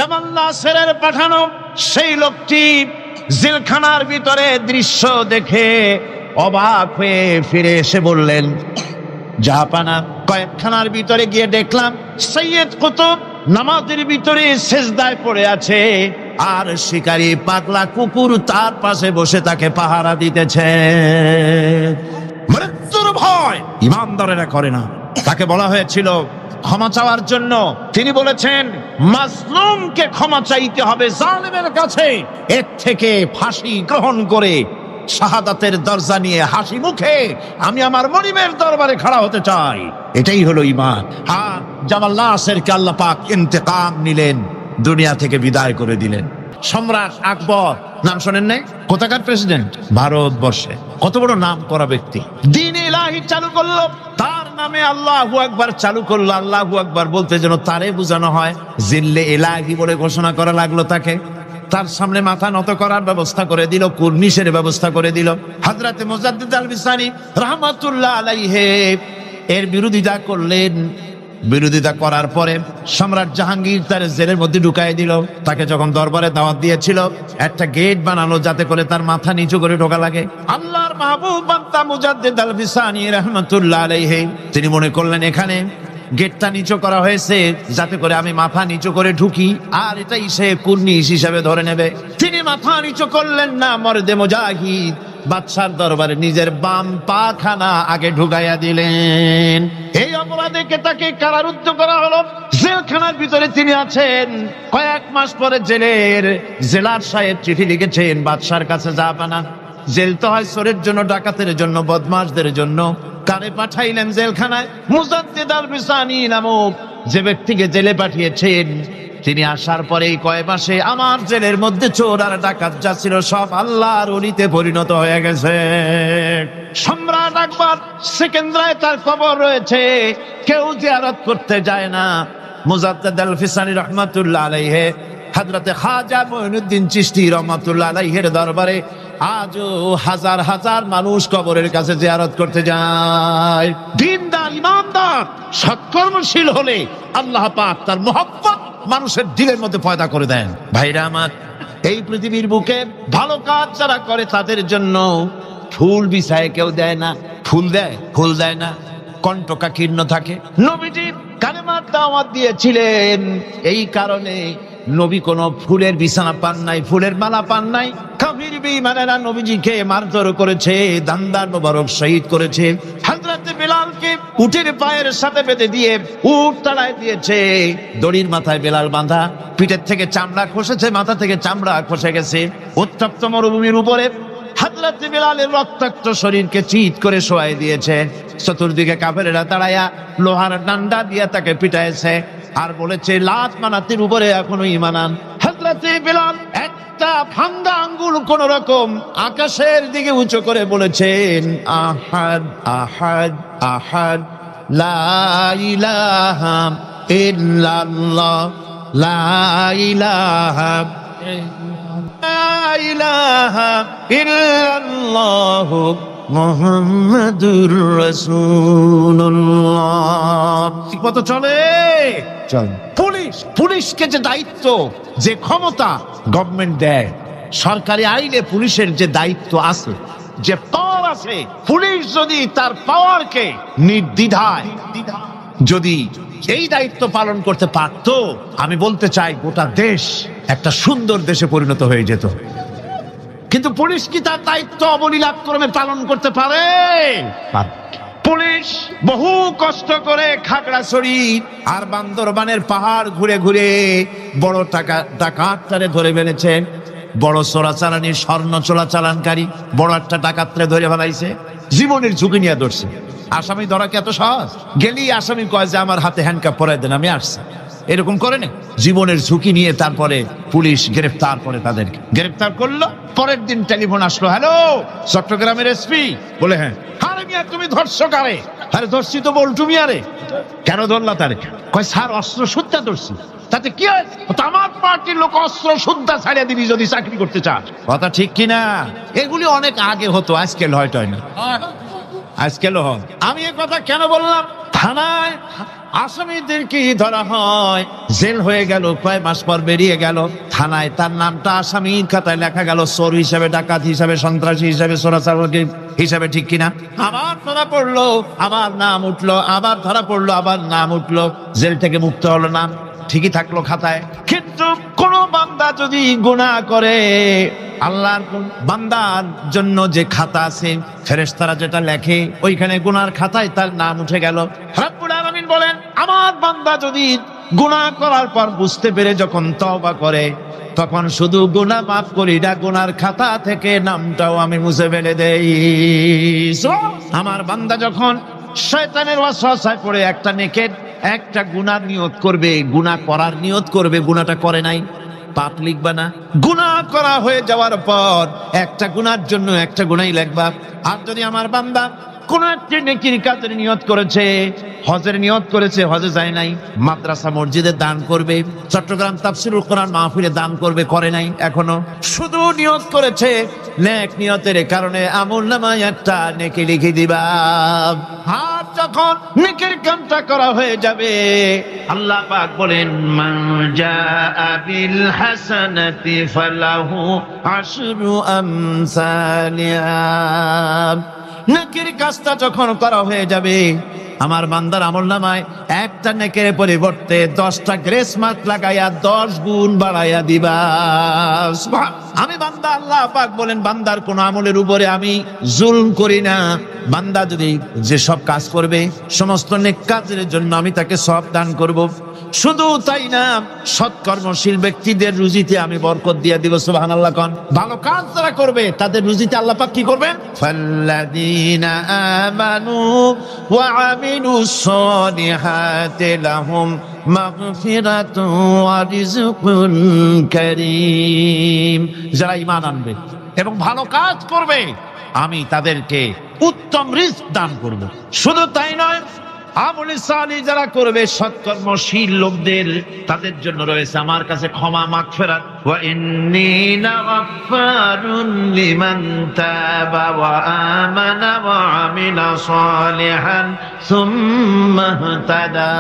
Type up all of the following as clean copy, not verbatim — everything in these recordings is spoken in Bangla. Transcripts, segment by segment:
জামাল নাসেরের পাঠানো সেই লোকটি জেলখানার ভিতরে দৃশ্য দেখে অবাক হয়ে ফিরে এসে বললেন, জাহাপানা, কয়েকখানার ভিতরে গিয়ে দেখলাম সৈয়দ কুতুব নামাজের ভিতরে সেজদায় পড়ে আছে, আর শিকারী পাগলা কুকুর তার পাশে বসে তাকে পাহারা দিতেছে। মৃত্যুর ভয় ইমানদারেরা করে না। তাকে বলা হয়েছিল ক্ষমা চাওয়ার জন্য, তিনি বলেছেন মাজলুমকে ক্ষমা চাইতে হবে জালেমের কাছে, এর থেকে ফাঁসি গ্রহণ করে শাহাদাতের দরজা নিয়ে হাসি মুখে আমি আমার মনিবের দরবারে খাড়া হতে চাই। এটাই হলো ঈমান। হ্যাঁ, জামাল নাসেরকে আল্লাহ পাক ইন্তেকাম নিলেন, দুনিয়া থেকে বিদায় করে দিলেন। সম্রাট আকবর নাম শোনেন নাই? কোথাকার প্রেসিডেন্ট? ভারতবর্ষে। কত বড় নাম করা ব্যক্তি, দ্বীন ইলাহি চালু করলো, তার নামে আল্লাহু আকবার চালু করলো। আল্লাহু আকবার বলতে যেন তারে বোঝানো হয়, জিল্লে ইলাহি বলে ঘোষণা করা লাগলো তাকে। তার সামনে মাথা নত করার ব্যবস্থা করে দিল, কুর্নিশের ব্যবস্থা করে দিল। হযরত মুজাদ্দিদ আল বিসানি রাহমাতুল্লাহ আলাইহি এর বিরোধিতা করলেন। বিরোধিতা করার পরে সম্রাট জাহাঙ্গীর তার জেলের মধ্যে ঢুকাই দিল। তাকে যখন দরবারে দাওয়াত দিয়েছিল, একটা গেট বানালো যাতে করে তার মাথা নিচু করে ঢোকা লাগে। আল্লাহর মাহবুব বান্দা মুজাদ্দিদ আল বিসানি রাহমাতুল্লাহ আলাইহি তিনি মনে করলেন এখানে গেটটা নিচু করা হয়েছে যাতে করে আমি মাথা নিচু করে ঢুকি, আর এটাই সে কুর্নিশ হিসাবে ধরে নেবে। তিনি মাথা নিচু করলেন না, মর্দে মুজাহিদ বাদশার দরবারে নিজের বাম পা খানা আগে ঢুকাইয়া দিলেন। এই অপরাধে তাকে কারারুদ্ধ করা হলো। জেলখানার ভিতরে তিনি আছেন। কয়েক মাস পরে জেলার সাহেব চিঠি লিখেছেন বাদশার কাছে, জাহাপানা, জেল তো হয় চোরের জন্য, ডাকাতের জন্য, বদমাশদের জন্য। কারে পাঠাইলেন জেলখানায়? মুজাদ্দিদ আল বিসানি নামক যে ব্যক্তিকে জেলে পাঠিয়েছেন, তিনি আসার পরে কয়েক মাসে আমার জেলের মধ্যে চোর আর ডাকাত যা ছিল সব আল্লাহর ওলিতে পরিণত হয়ে গেছে। সম্রাট আকবর সেকেন্দ্রায় তার কবর রয়েছে, কেউ জিয়ারত করতে যায় না। মুজাদ্দিদ আল বিসানি রাহমাতুল্লাহ আলাইহি হযরতে খাজা মুঈনুদ্দিন চিশতি রাহমাতুল্লাহ আলাইহির দরবারে আজও হাজার হাজার মানুষ কবরের কাছে জিয়ারত করতে যায়। দিনদার ইমানদার সৎকর্মশীল হলে আল্লাহ পাক তার মহব্বত মানুষের দিলের মধ্যে পয়দা করে দেন। ভাইরা আমার, এই পৃথিবীর বুকে ভালো কাজ যারা করে তাদের জন্য ফুল বিছায় কেউ দেয় না। ফুল দেয়? ফুল দেয় না, কণ্ঠকা কীর্ণ থাকে। নবীজি কালেমার দাওয়াত দিয়েছিলেন, এই কারণে নবী কোন ফুলের বিছানা পান নাই, ফুলের মালা পান নাই। কাফির বেঈমানেরা নবীজিকে মারধর করেছে, দান্দার মোবারক শহীদ করেছে। হযরত বেলালকে উটের পায়ের সাথে বেঁধে দিয়ে উট তাড়ায় দিয়েছে। দড়ির মাথায় বেলাল বাঁধা, পিঠের থেকে চামড়া খসেছে, মাথা থেকে চামড়া খসে গেছে। উত্তপ্ত মরুভূমির উপরে হযরত বেলালের রক্তাক্ত শরীরকে চিৎ করে শোয়াই দিয়েছে। চতুর্দিকে কাফেরেরা তাড়াইয়া লোহার ডান্ডা দিয়ে তাকে পিটাইছে, আর বলেছে লাত মানাতের উপরে এখনো ঈমান আন। হযরত বেলাল একটা ভাঙ্গা আঙ্গুল কোন রকম আকাশের দিকে উঁচু করে বলেছেন, আহাদ আহাদ আহাদ লা ইলাহা ইল্লাল্লাহ লা ইলাহা ইলাহা ইল্লাল্লাহ মুহাম্মাদুর রাসূলুল্লাহ। কত চলে? পুলিশকে যে দায়িত্ব, যে ক্ষমতা গভর্নমেন্ট দেয়, সরকারি আইনে পুলিশের যে দায়িত্ব আছে, যে পাওয়ার আছে, পুলিশ যদি তার পাওয়ারকে নির্দ্বিধায় যদি এই দায়িত্ব পালন করতে পারত, আমি বলতে চাই গোটা দেশ একটা সুন্দর দেশে পরিণত হয়ে যেত। কিন্তু পুলিশ কি তার দায়িত্ব অবলীলাক্রমে পালন করতে পারে? পুলিশ বহু কষ্ট করে খাগড়াছড়ি আর বান্দরবানের পাহাড় ঘুরে ঘুরে বড় ডাকাতরে ধরে ফেলেছে। বড় চোরাচালানি, স্বর্ণ চোরাচালানকারী বড় একটা ডাকাতরে ধরে ফেলাইছে, জীবনের ঝুঁকি নিয়ে ধরছে। আসামি ধরা কি এত সহজ? গেলেই আসামি কয় যে আমার হাতে হ্যান্ডকাপ পরাই দেন, আমি আসছি। এরকম করে না, জীবনের ঝুঁকি নিয়ে তারপরে পুলিশ গ্রেফতার করে, তাদেরকে গ্রেফতার করলো। পরের দিন টেলিফোন আসলো, হ্যালো চট্টগ্রামের এসপি? বলে হ্যাঁ। আরে মিয়া তুমি ধরছো কারে? আরে ধরছি তো বল্টু মিয়ারে। কেন ধরলা তারে? কয় স্যার অস্ত্র শুদ্ধা ধরছি। তাতে কি হয়? আমার পার্টির লোক অস্ত্র শুদ্ধা ছাড়িয়ে দিবি যদি চাকরি করতে চাস। কথা ঠিক কিনা? এগুলি অনেক আগে হতো, আজকাল হয়তো হয় না, আজকালও হয়। আমি এ কথা কেন বললাম? থানায় আসামিদেরকে ধরা হয়, জেল হয়ে গেল, কয় মাস পর বেরিয়ে গেল, থানায় তার নামটা আসামির খাতায় লেখা গেল চোর হিসাবে, ডাকাত হিসাবে, সন্ত্রাসী হিসাবে, চোরাচালাকি হিসাবে, ঠিক কিনা? আবার ধরা পড়লো, আবার নাম উঠলো, আবার ধরা পড়লো, আবার নাম উঠলো, জেল থেকে মুক্ত হলো, নাম ঠিকই থাকলো খাতায়। কিন্তু কোন বান্দা যদি গুনাহ করে, আল্লাহর বান্দার জন্য যে খাতা আছে, ফেরেশতারা যেটা লেখে, ওইখানে গুনার খাতায় তার নাম উঠে গেল। রব্বুল আলামিন বলেন, আমার বান্দা যদি গুনাহ করার পর বুঝতে পেরে যখন তওবা করে, তখন শুধু গুনাহ মাফ করি না, গুনার খাতা থেকে নামটাও আমি মুছে ফেলে দেই। আমার বান্দা যখন শয়তানের ওয়াসওয়াসায় পড়ে একটা নেকের একটা গুনার নিয়ত করবে, গুনাহ করার নিয়ত করবে, গুনাহটা করে নাই, পাপ লিখবা না। গুনাহ করা হয়ে যাওয়ার পর একটা গুনার জন্য একটা গুনাহই লিখবা। আর যদি আমার বান্দা কোন একটি নেকির কাজের নিয়ত করেছে, হজের নিয়ত করেছে, হজে যায় নাই, মাদ্রাসা মসজিদে দান করবে, চট্টগ্রাম তাফসীরুল কোরআন মাহফিলে দান করবে, করে নাই এখনো, শুধু নিয়ত করেছে, নেক নিয়তের কারণে আমলনামায় একটা নেকি লিখে দিবা। আর যখন নেকের কামটা করা হয়ে যাবে, আল্লাহ পাক বলেন, মান জাআ বিল হাসানাতি ফালাহু আশরু আমসালিহা। নেকের কাজটা যখন করা হয়ে যাবে, আমার বান্দার আমলনামায় একটা নেকের পরিবর্তে 10টা গ্রেস মার্ক লাগাইয়া 10 গুণ বাড়াইয়া দিবা। আমি বান্দা, আল্লাহ পাক বলেন, বান্দার কোন আমলের উপরে আমি জুলম করি না। বান্দা যদি যে সব কাজ করবে, সমস্ত নেক কাজের জন্য আমি তাকে সব দান করব। শুধু তাই না, সৎকর্মশীল ব্যক্তিদের রুজিতে আমি বরকত দিয়ে দিব। সুবহানাল্লাহ কোন। ভালো কাজ যারা করবে তাদের রুজিতে আল্লাহ পাক কি করবেন? ফাল্লাযীনা আমানু ওয়া আমিলুস সালিহাতি লাহুম মাগফিরাতুন ওয়া রিজকুন কারীম। যারা ঈমান আনবে এবং ভালো কাজ করবে, আমি তাদেরকে উত্তম রিজক দান করব। শুধু তাই নয়, আমলে সালিহ যারা করবে, সৎকর্মশীল লোকদের, তাদের জন্য রয়েছে আমার কাছে ক্ষমা, মাগফিরাত। ওয়া ইন্নী লাগাফফারুন লিমান তাবা ওয়া আমানা ওয়া আমিলা সালিহান সুম্মা ইহতাদা।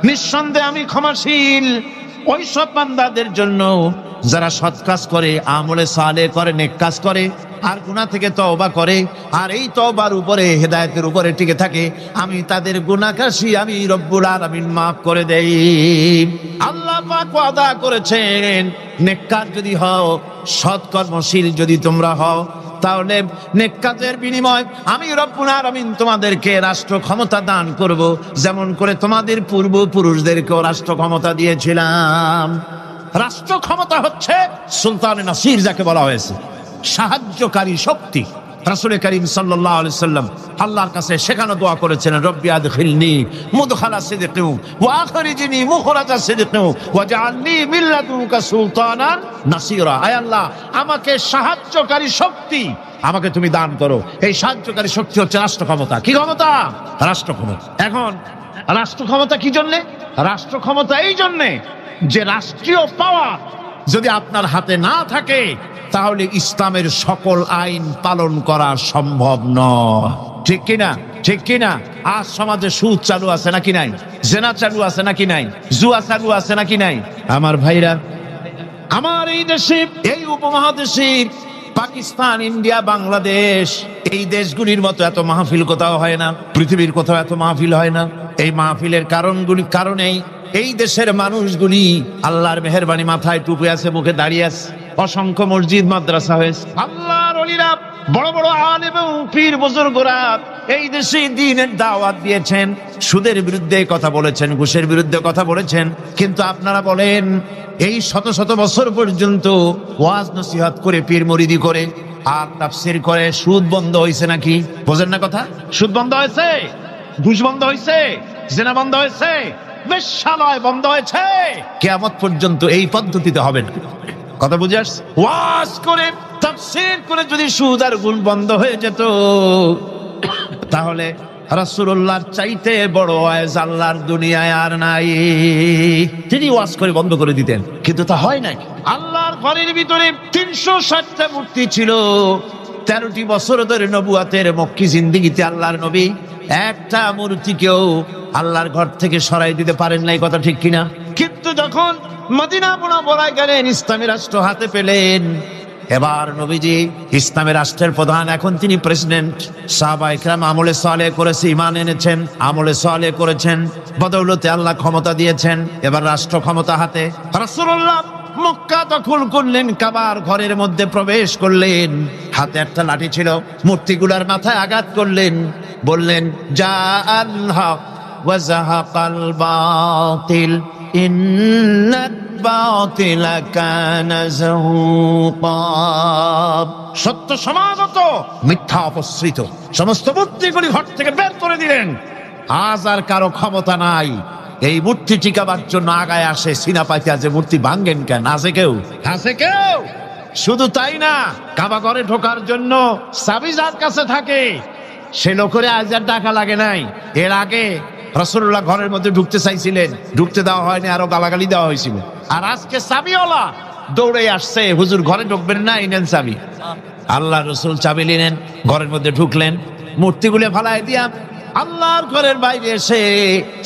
নিঃসন্দেহে আমি ক্ষমাশীল ওই সব বান্দাদের জন্য যারা সৎ কাজ করে, আমলে সালেহ করে, নেক কাজ করে, আর গুনাহ থেকে তওবা করে, আর এই তওবার উপরে, হেদায়েতের উপরে টিকে থাকে, আমি তাদের গুনাহকাশী আমি রব্বুল আলামিন মাফ করে দেই। আল্লাহ পাক ওয়াদা করেছেন, নেককার যদি হও, সৎকর্মশীল যদি তোমরা হও, তাহলে নেক কাজের বিনিময় আমি রব্বুল আলামিন তোমাদেরকে রাষ্ট্র ক্ষমতা দান করব, যেমন করে তোমাদের পূর্বপুরুষদেরকেও রাষ্ট্র ক্ষমতা দিয়েছিলাম। রাষ্ট্র ক্ষমতা হচ্ছে সুলতানে নাসির, যাকে বলা হয়েছে সাহায্যকারী শক্তি। রাসূল করিম সাল্লাল্লাহু আলাইহি সাল্লাম আল্লাহর কাছে সেখানে দোয়া করেছেন, রব্বি আদখিলনি মুদখালা সিদকিন ওয়া আখরিজনি মুখরাজা সিদকিন ওয়াজআলনি মিন লাদুনকা সুলতানান নাসিরা। আয় আল্লাহ, আমাকে সাহায্যকারী শক্তি আমাকে তুমি দান করো। এই সাহায্যকারী শক্তি হচ্ছে রাষ্ট্র ক্ষমতা। কি ক্ষমতা? রাষ্ট্র ক্ষমতা। এখন রাষ্ট্র ক্ষমতা কি জন্যে? রাষ্ট্র ক্ষমতা এই জন্যে যে রাষ্ট্রীয় পাওয়ার যদি আপনার হাতে না থাকে, তাহলে ইসলামের সকল আইন পালন করা সম্ভব নয়। ঠিক কিনা? ঠিক কিনা? আজ সমাজে সুদ চালু আছে নাকি নাই? জেনা চালু আছে নাকি নাই? জুয়া চালু আছে নাকি নাই? আমার ভাইরা, আমার এই দেশে, এই উপমহাদেশে, পাকিস্তান, ইন্ডিয়া, বাংলাদেশ, এই দেশগুলির মতো এত মাহফিল কোথাও হয় না, পৃথিবীর কোথাও এত মাহফিল হয় না। এই মাহফিলের কারণেই এই দেশের মানুষগুলি আল্লাহর মেহেরবানি, মাথায় টুপি আছে, মুখে দাঁড়িয়ে আছে, অসংখ্য মসজিদ মাদ্রাসা হয়েছে। আল্লাহর ওলিরা, বড় বড় আলেম এবং পীর বুজুর্গরা এই দেশে দ্বীনের দাওয়াত দিয়েছেন, সুদের বিরুদ্ধে কথা বলেছেন, ঘুষের বিরুদ্ধে কথা বলেছেন। কিন্তু আপনারা বলেন, এই শত শত বছর পর্যন্ত ওয়াজ নসিহত করে, পীর মুরিদি করে, আর তাফসীর করে, সুদ বন্ধ হয়েছে নাকি? বোঝেন না কথা? সুদ বন্ধ হয়েছে, ঘুষ বন্ধ হয়েছে, জেনা বন্ধ হয়েছে, বেশ্যালয় বন্ধ হয়েছে। কিয়ামত পর্যন্ত এই পদ্ধতিতে হবে না। কথা বুঝে আসছে? ওয়াজ করে, তাফসীর করে যদি সুদ আর ঘুষ বন্ধ হয়ে যেত, তাহলে রাসূলুল্লাহর চাইতে বড় ওয়াজ আল্লাহর দুনিয়ায় আর নাই। তিনি ওয়াজ করে বন্ধ করে দিতেন, কিন্তু তা হয় নাই। আল্লাহর ঘরের ভিতরে 360টা মূর্তি ছিল। 13টি বছর ধরে নবুয়াতের মক্কি জিন্দেগিতে আল্লাহর নবী একটা মূর্তিকেও আল্লাহর ঘর থেকে সরাই দিতে পারেন নাই, কথা ঠিক কিনা? কিন্তু যখন মদিনা মুনাওয়ারায় গেলেন, ইসলামী রাষ্ট্র হাতে পেলেন, এবার নবীজি ইসলামী রাষ্ট্রের প্রধান, এখন তিনি প্রেসিডেন্ট। সাহাবায়ে কেরাম আমলে সালেহ করেছে, ঈমান এনেছেন, আমলে সালেহ করেছেন, বদৌলতে আল্লাহ ক্ষমতা দিয়েছেন, এবার রাষ্ট্র ক্ষমতা হাতে। রাসূলুল্লাহ মক্কা দখল করলেন, কাবার ঘরের মধ্যে প্রবেশ করলেন, হাতে একটা লাঠি ছিল, মূর্তিগুলার মাথায় আঘাত করলেন, বললেন জা আল হক ওয়া যাহাকাল বাতিল ইন্নাল বাতিলা কানা যাহুকা। সত্য সমাগত, মিথ্যা অপসৃত, সমস্ত মূর্তিগুলি ঘর থেকে বের করে দিলেন। আজ আর কারো ক্ষমতা নাই এই মূর্তি টিকাবার জন্য আগায় আসে সিনা পাইতে, যে মূর্তি ভাঙ্গেন কেন? আছে কেউ? আছে কেউ? শুধু তাই না, কাবা ঘরে ঢোকার জন্য চাবি যার কাছে থাকে সে লোকের আজ আর টাকা লাগে নাই। এর আগে রাসূলুল্লাহ ঘরের মধ্যে ঢুকতে চাইছিলেন, ঢুকতে দেওয়া হয়নি, আরো গালাগালি দেওয়া হয়েছিল। আর আজকে চাবিওয়ালা দৌড়ে আসছে, হুজুর ঘরে ঢুকবেন না, এই নেন চাবি। আল্লাহ রসুল চাবি নিলেন, ঘরের মধ্যে ঢুকলেন, মূর্তিগুলো ফালাই দিয়া আল্লাহর ঘরের বাইরে এসে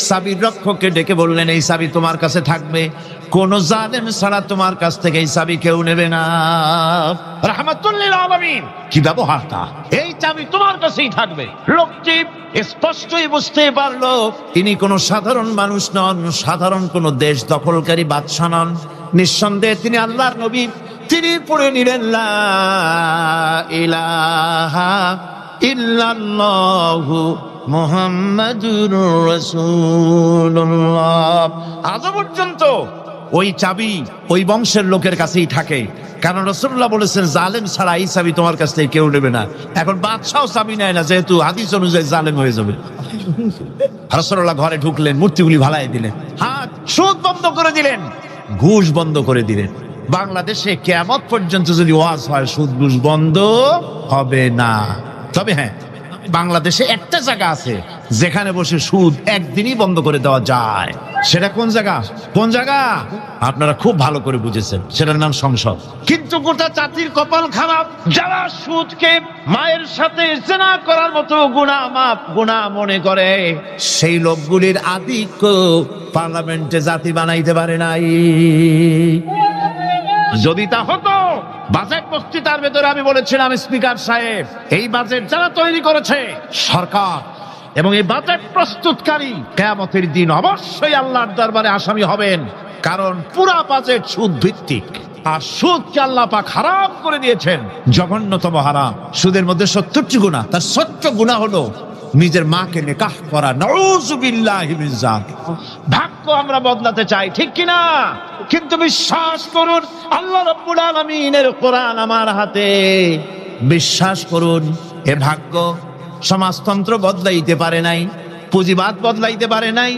চাবির রক্ষককে ডেকে বললেন, এই চাবি তোমার কাছে থাকবে, কোন জালেম ছাড়া তোমার কাছ থেকে এই চাবি কেউ নেবে না। রাহমাতুল লিল আলামিন, কি ব্যবহারটা! এই চাবি তোমার কাছেই থাকবে। লোকটি স্পষ্টই বুঝতে পারলো তিনি কোনো সাধারণ মানুষ নন, সাধারণ কোন দেশ দখলকারী বাদশা নন, নিঃসন্দেহে তিনি আল্লাহর নবী। তিনি পড়ে নিলেন লা ইলাহা ইল্লাল্লাহু মুহাম্মাদুর রাসূলুল্লাহ। আজ পর্যন্ত ওই চাবি ওই বংশের লোকের কাছেই থাকে, কারণ রাসূলুল্লাহ বলেছেন জালেম ছাড়া এই চাবি তোমার কাছ থেকে কেউ নেবে না। এখন বাদশাও চাবি নেয় না, যেহেতু হাদিস অনুযায়ী জালেম হয়ে যাবে। রাসূলুল্লাহ ঘরে ঢুকলেন, মূর্তিগুলি ভালাই দিলেন, হাত সুদ বন্ধ করে দিলেন, ঘুষ বন্ধ করে দিলেন। বাংলাদেশে কিয়ামত পর্যন্ত যদি ওয়াজ হয়, সুদ ঘুষ বন্ধ হবে না। তবে হ্যাঁ, বাংলাদেশে একটা জায়গা আছে যেখানে বসে সুদ একদিনই বন্ধ করে দেওয়া যায়। সেটা কোন জায়গা? কোন জায়গা? আপনারা খুব ভালো করে বুঝেছেন, সেটার নাম সংসদ। কিন্তু গোটা জাতির কপাল খারাপ, যারা সুদকে মায়ের সাথে জেনা করার মতো গুনাহ মনে করে, সেই লোকগুলির আধিক্য পার্লামেন্টে জাতি বানাইতে পারে নাই। যদি তা হতো, বাজেট বক্তৃতার ভেতরে আমি বলেছিলাম, স্পিকার সাহেব, এই বাজেট যারা তৈরি করেছে সরকার এবং এই বাজেট প্রস্তুতকারী, কিয়ামতের দিন অবশ্যই আল্লাহর দরবারে আসামি হবেন, কারণ পুরা বাজেট সুদ ভিত্তিক। আর সুদকে আল্লাহ পাক হারাম করে দিয়েছেন, জঘন্যতম হারাম। সুদের মধ্যে 70টি গুনাহ, তার 70 গুনাহ হলো নিজের মাকে নিকাহ করা। নাউযুবিল্লাহি মিন যালিক। ভাগ্য আমরা বদলাতে চাই, ঠিক কিনা? কিন্তু বিশ্বাস করুন, আল্লাহ রাব্বুল আলামিনের কোরআন আমার হাতে। বিশ্বাস করুন, এ ভাগ্য সমাজতন্ত্র বদলাইতে পারে নাই, পুঁজিবাদ বদলাইতে পারে নাই,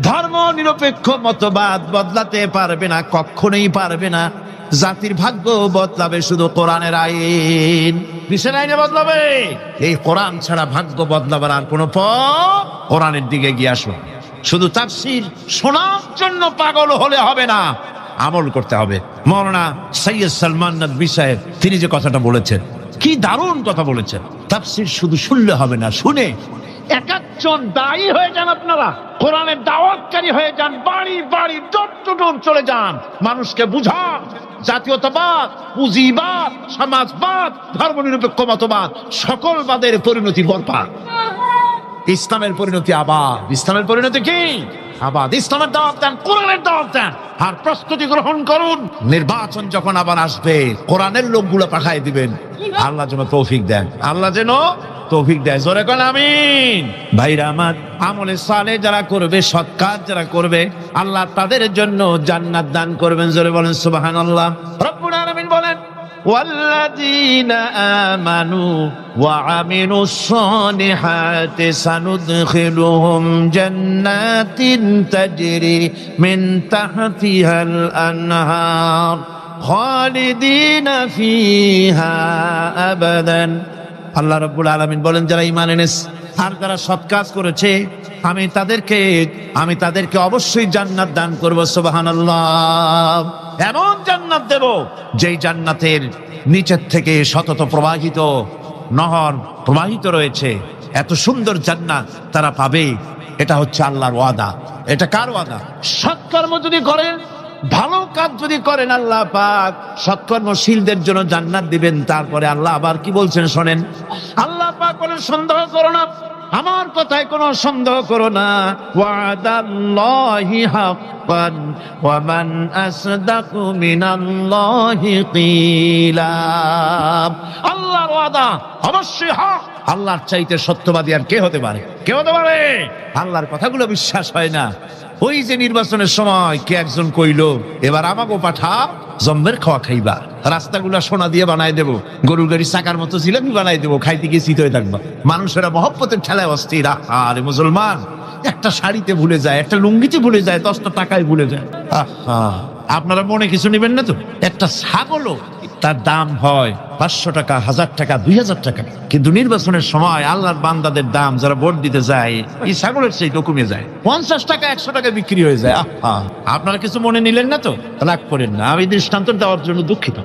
ধর্ম নিরপেক্ষ মতবাদ বদলাতে পারবে না, কখনোই পারবে না। জাতির ভাগ্য বদলাবে শুধু কোরআনের আইন, কিসের আইনে বদলাবে? এই কোরআন ছাড়া ভাগ্য বদলাবার আর কোনো পথ। কোরআনের দিকে গিয়ে আসুন। শুধু তাফসীর শোনার জন্য পাগল হলে হবে না, আমল করতে হবে। মাওলানা সৈয়দ সালমান নদভী সাহেব, তিনি যে কথাটা বলেছেন, কি দারুণ কথা বলেছেন। তাফসীর শুধু শুনলে হবে না, শুনে একজন দায়ী হয়ে যান, আপনারা কোরআনের দাওয়াতকারী হয়ে যান, বাড়ি বাড়ি ডোর টু ডোর চলে যান, মানুষকে বুঝান জাতীয়তাবাদ, পুঁজিবাদ, সমাজবাদ, ধর্মনিরপেক্ষ মতবাদ, সকল বাদের পরিণতি বরবাদ। ইসলামের পরিণতি আবাদ। ইসলামের পরিণতি কি? আবাদ। ইসলামের দাওয়াত দেন, কোরআনের দাওয়াত দেন, আর প্রস্তুতি গ্রহণ করুন। নির্বাচন যখন আবার আসবে, কোরআনের লোকগুলো পাঠাই দিবেন। আল্লাহ যেন তৌফিক দেন, আল্লাহ যেন তৌফিক দেয়। জোরে কোন আমিন। ভাইরা আমার, আমলে সালেহ যারা করবে, সৎ কাজ যারা করবে, আল্লাহ তাদের জন্য জান্নাত দান করবেন। জোরে বলেন সুবহানাল্লাহ। রব্বুল আলামিন বলেন, ওয়াল্লাযীনা আমানু ওয়া আমিলুস সালিহাতি সানুদখিলুহুম জান্নাতিন তাজরি মিন তাহতিহাল আনহার খালিদিনা ফিহা আবাদান। আল্লাহ রাব্বুল আলামিন বলেন, যারা ঈমান এনেছে আর যারা সৎ কাজ করেছে, আমি তাদেরকে অবশ্যই জান্নাত দান করব। সুবহানাল্লাহ। এমন জান্নাত দেব যেই জান্নাতের নিচের থেকে শতত প্রবাহিত নহর প্রবাহিত রয়েছে, এত সুন্দর জান্নাত তারা পাবে। এটা হচ্ছে আল্লাহর ওয়াদা। এটা কার ওয়াদা? সৎকর্ম যদি করেন, ভালো কাজ যদি করেন, আল্লাহ পাক সৎকর্মশীলদের জন্য জান্নাত দিবেন। তারপরে আল্লাহ আবার কি বলছেন শোনেন, আল্লাহ পাক বলেন সন্দেহ করো না, আমার কথায় কোনো সন্দেহ করো না। ওয়াদাল্লাহি হাক্কান ওয়া মান আসদাকু মিনাল্লাহি কিলা। আল্লাহর ওয়াদা অবশ্যই হক। আল্লাহর চাইতে সত্যবাদী আর কে হতে পারে? কে হতে পারে? আল্লাহর কথাগুলো বিশ্বাস হয় না। ওই যে নির্বাচনের সময় কে একজন কইলো, এবার আমাকে পাঠা জম্বের খাওয়া খাইবা, রাস্তাগুলা সোনা দিয়ে বানাই দেবো, গরুর গাড়ির চাকার মতো জিলাপি বানাই দেবো, খাইতে গিয়ে চিত হয়ে থাকবা। মানুষেরা মহব্বতের ঠেলায় অস্থির। আরে মুসলমান, একটা শাড়িতে ভুলে যায়, একটা লুঙ্গিতে ভুলে যায়, 10টা টাকায় ভুলে যায়। আপনারা মনে কিছু নেবেন না তো? একটা ছাগলও তার দাম হয় 500 টাকা, 1000 টাকা, 2000 টাকা, কিন্তু নির্বাচনের সময় আল্লাহর বান্দাদের দাম যারা ভোট দিতে যায় এই ছাগলের সেই কমে যায়, 50 টাকা 100 টাকা বিক্রি হয়ে যায়। আপনারা কিছু মনে নিলেন না তো? রাগ করেন না, আমি দৃষ্টান্ত দেওয়ার জন্য দুঃখিত।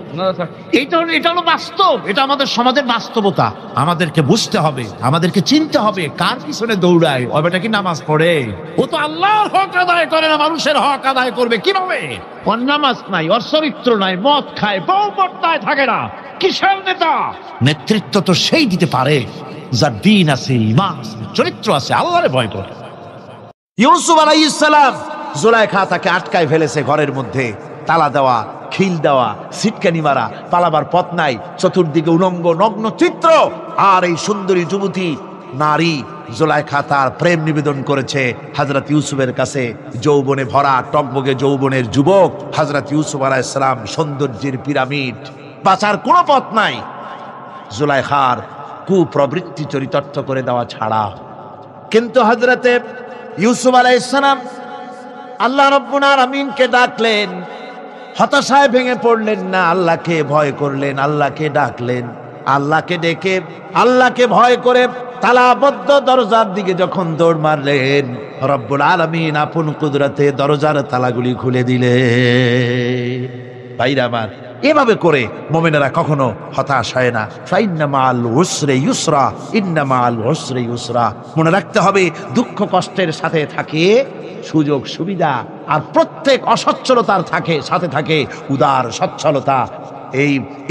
এটা হলো বাস্তব, এটা আমাদের সমাজের বাস্তবতা। আমাদেরকে বুঝতে হবে, আমাদেরকে চিনতে হবে কার পিছনে দৌড়ায়। ও বেটা কি নামাজ পড়ে? ও তো আল্লাহর হক আদায় করে না, মানুষের হক আদায় করবে কিভাবে? ওর নামাজ নাই, ওর চরিত্র নাই, মদ খায়, বউ পর্দায় থাকে না, কিসের নেতা? নেতৃত্ব তো সেই দিতে পারে যার দিন আছে, ঈমান আছে, চরিত্র আছে, আল্লাহরে ভয় করে। ইউসুফ আলাইহিস সালাম, জুলাইখা তাকে আটকায় ফেলেছে ঘরের মধ্যে, তালা দেওয়া, খিল দেওয়া, সিটকানি মারা, পালাবার পথ নাই, চতুর্দিকে উলঙ্গ নগ্ন চিত্র। আর এই সুন্দরী যুবতী নারী জুলাইখা তার প্রেম নিবেদন করেছে হযরত ইউসুফের কাছে। যৌবনে ভরা টকবগে যৌবনের যুবক হযরত ইউসুফ আলাইহিস সালাম, সৌন্দর্যের পিরামিড, বাঁচার কোনো পথ নাই জুলাইখার কুপ্রবৃত্তি চরিতার্থ করে দেওয়া ছাড়া। কিন্তু হযরতে ইউসুফ আলাইহিস সালাম আল্লাহ রাব্বুল আলামিনকে ডাকলেন, হতাশায় ভেঙে পড়লেন না, আল্লাহকে ভয় করলেন, আল্লাহকে ডাকলেন। আল্লাহকে ডেকে, আল্লাহকে ভয় করে তালাবদ্ধ দরজার দিকে যখন দৌড় মারলেন, রব্বুল আলামিন আপন কুদরতে দরজার তালাগুলি খুলে দিলেন। ভাইরা আমার, এভাবে করে মুমিনেরা কখনো হতাশ হয় না। ফাইন্না মাআল উসরি ইউসরা, ইন্না মাআল উসরি ইউসরা। মনে রাখতে হবে, দুঃখ কষ্টের সাথে থাকে সুযোগ সুবিধা, আর প্রত্যেক অসচ্ছলতার সাথে থাকে উদার সচ্ছলতা।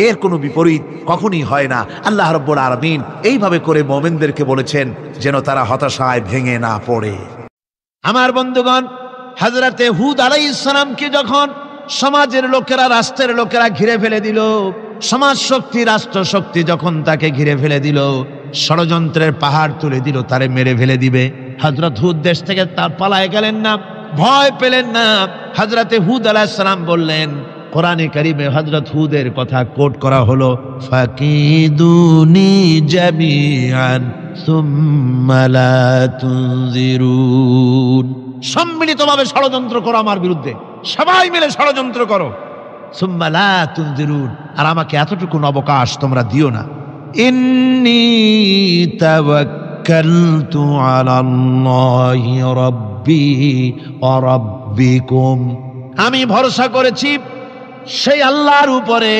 এর কোনো বিপরীত কখনই হয় না। আল্লাহ রাব্বুল আলামিন এইভাবে করে মুমিনদেরকে বলেছেন যেন তারা হতাশায় ভেঙে না পড়ে। আমার বন্ধুগণ, হযরতে হুদ আলাইহিস সালামকে যখন সমাজের লোকেরা, রাষ্ট্রের লোকেরা ঘিরে ফেলে দিল, সমাজ শক্তি, রাষ্ট্র শক্তি যখন তাকে ঘিরে ফেলে দিল, ষড়যন্ত্রের পাহাড় তুলে দিল, তারে মেরে ফেলে দিবে, হযরত হুদ দেশ থেকে তার পালায় গেলেন না, ভয় পেলেন না। হযরতে হুদ আলাইহিস সালাম বললেন, কোরআনে কারিমে হযরত হুদের কথা কোট করা হলো, ফাকিদুনি জামিআন সুম্মা লা তুনজিরুন। সম্মিলিতভাবে ষড়যন্ত্র করো আমার বিরুদ্ধে, সবাই মিলে ষড়যন্ত্র করো, সুম্মা লা তুনজিরুন, আর আমাকে এতটুকু অবকাশ তোমরা দিও না। ইন্নী তাওয়াক্কালতু আলাল্লাহি রাব্বি ওয়া রাব্বিকুম। আমি ভরসা করেছি সেই আল্লাহর উপরে,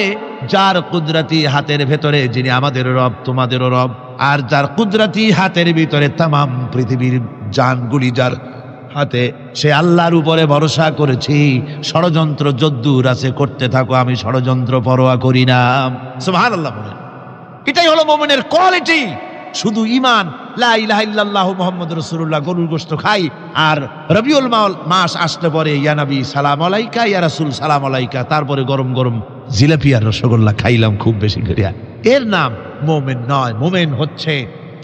যার কুদরতি হাতের ভেতরে, যিনি আমাদের রব, তোমাদেরও রব, আর যার কুদরতি হাতের ভিতরে তামাম পৃথিবীর জানগুলি যার হাতে, সে আল্লাহর উপরে ভরসা করেছি। ষড়যন্ত্র যদ্দূর আছে করতে থাকো, আমি ষড়যন্ত্র পরোয়া করি না। সুবহানাল্লাহ বলেন। এটাই হলো মুমিনের কোয়ালিটি। শুধু ঈমান, লা ইলাহা ইল্লাল্লাহু মুহাম্মাদুর রাসূলুল্লাহ, গরুর গোশত খাই, আর রবিউল মাস আসলে পরে ইয়া নবী সালাম আলাইকা, ইয়া রাসূল সালাম আলাইকা, তারপরে গরম গরম জিলাপি আর রসগোল্লা খাইলাম খুব বেশি করিয়া, এর নাম মুমিন নয়। মুমিন হচ্ছে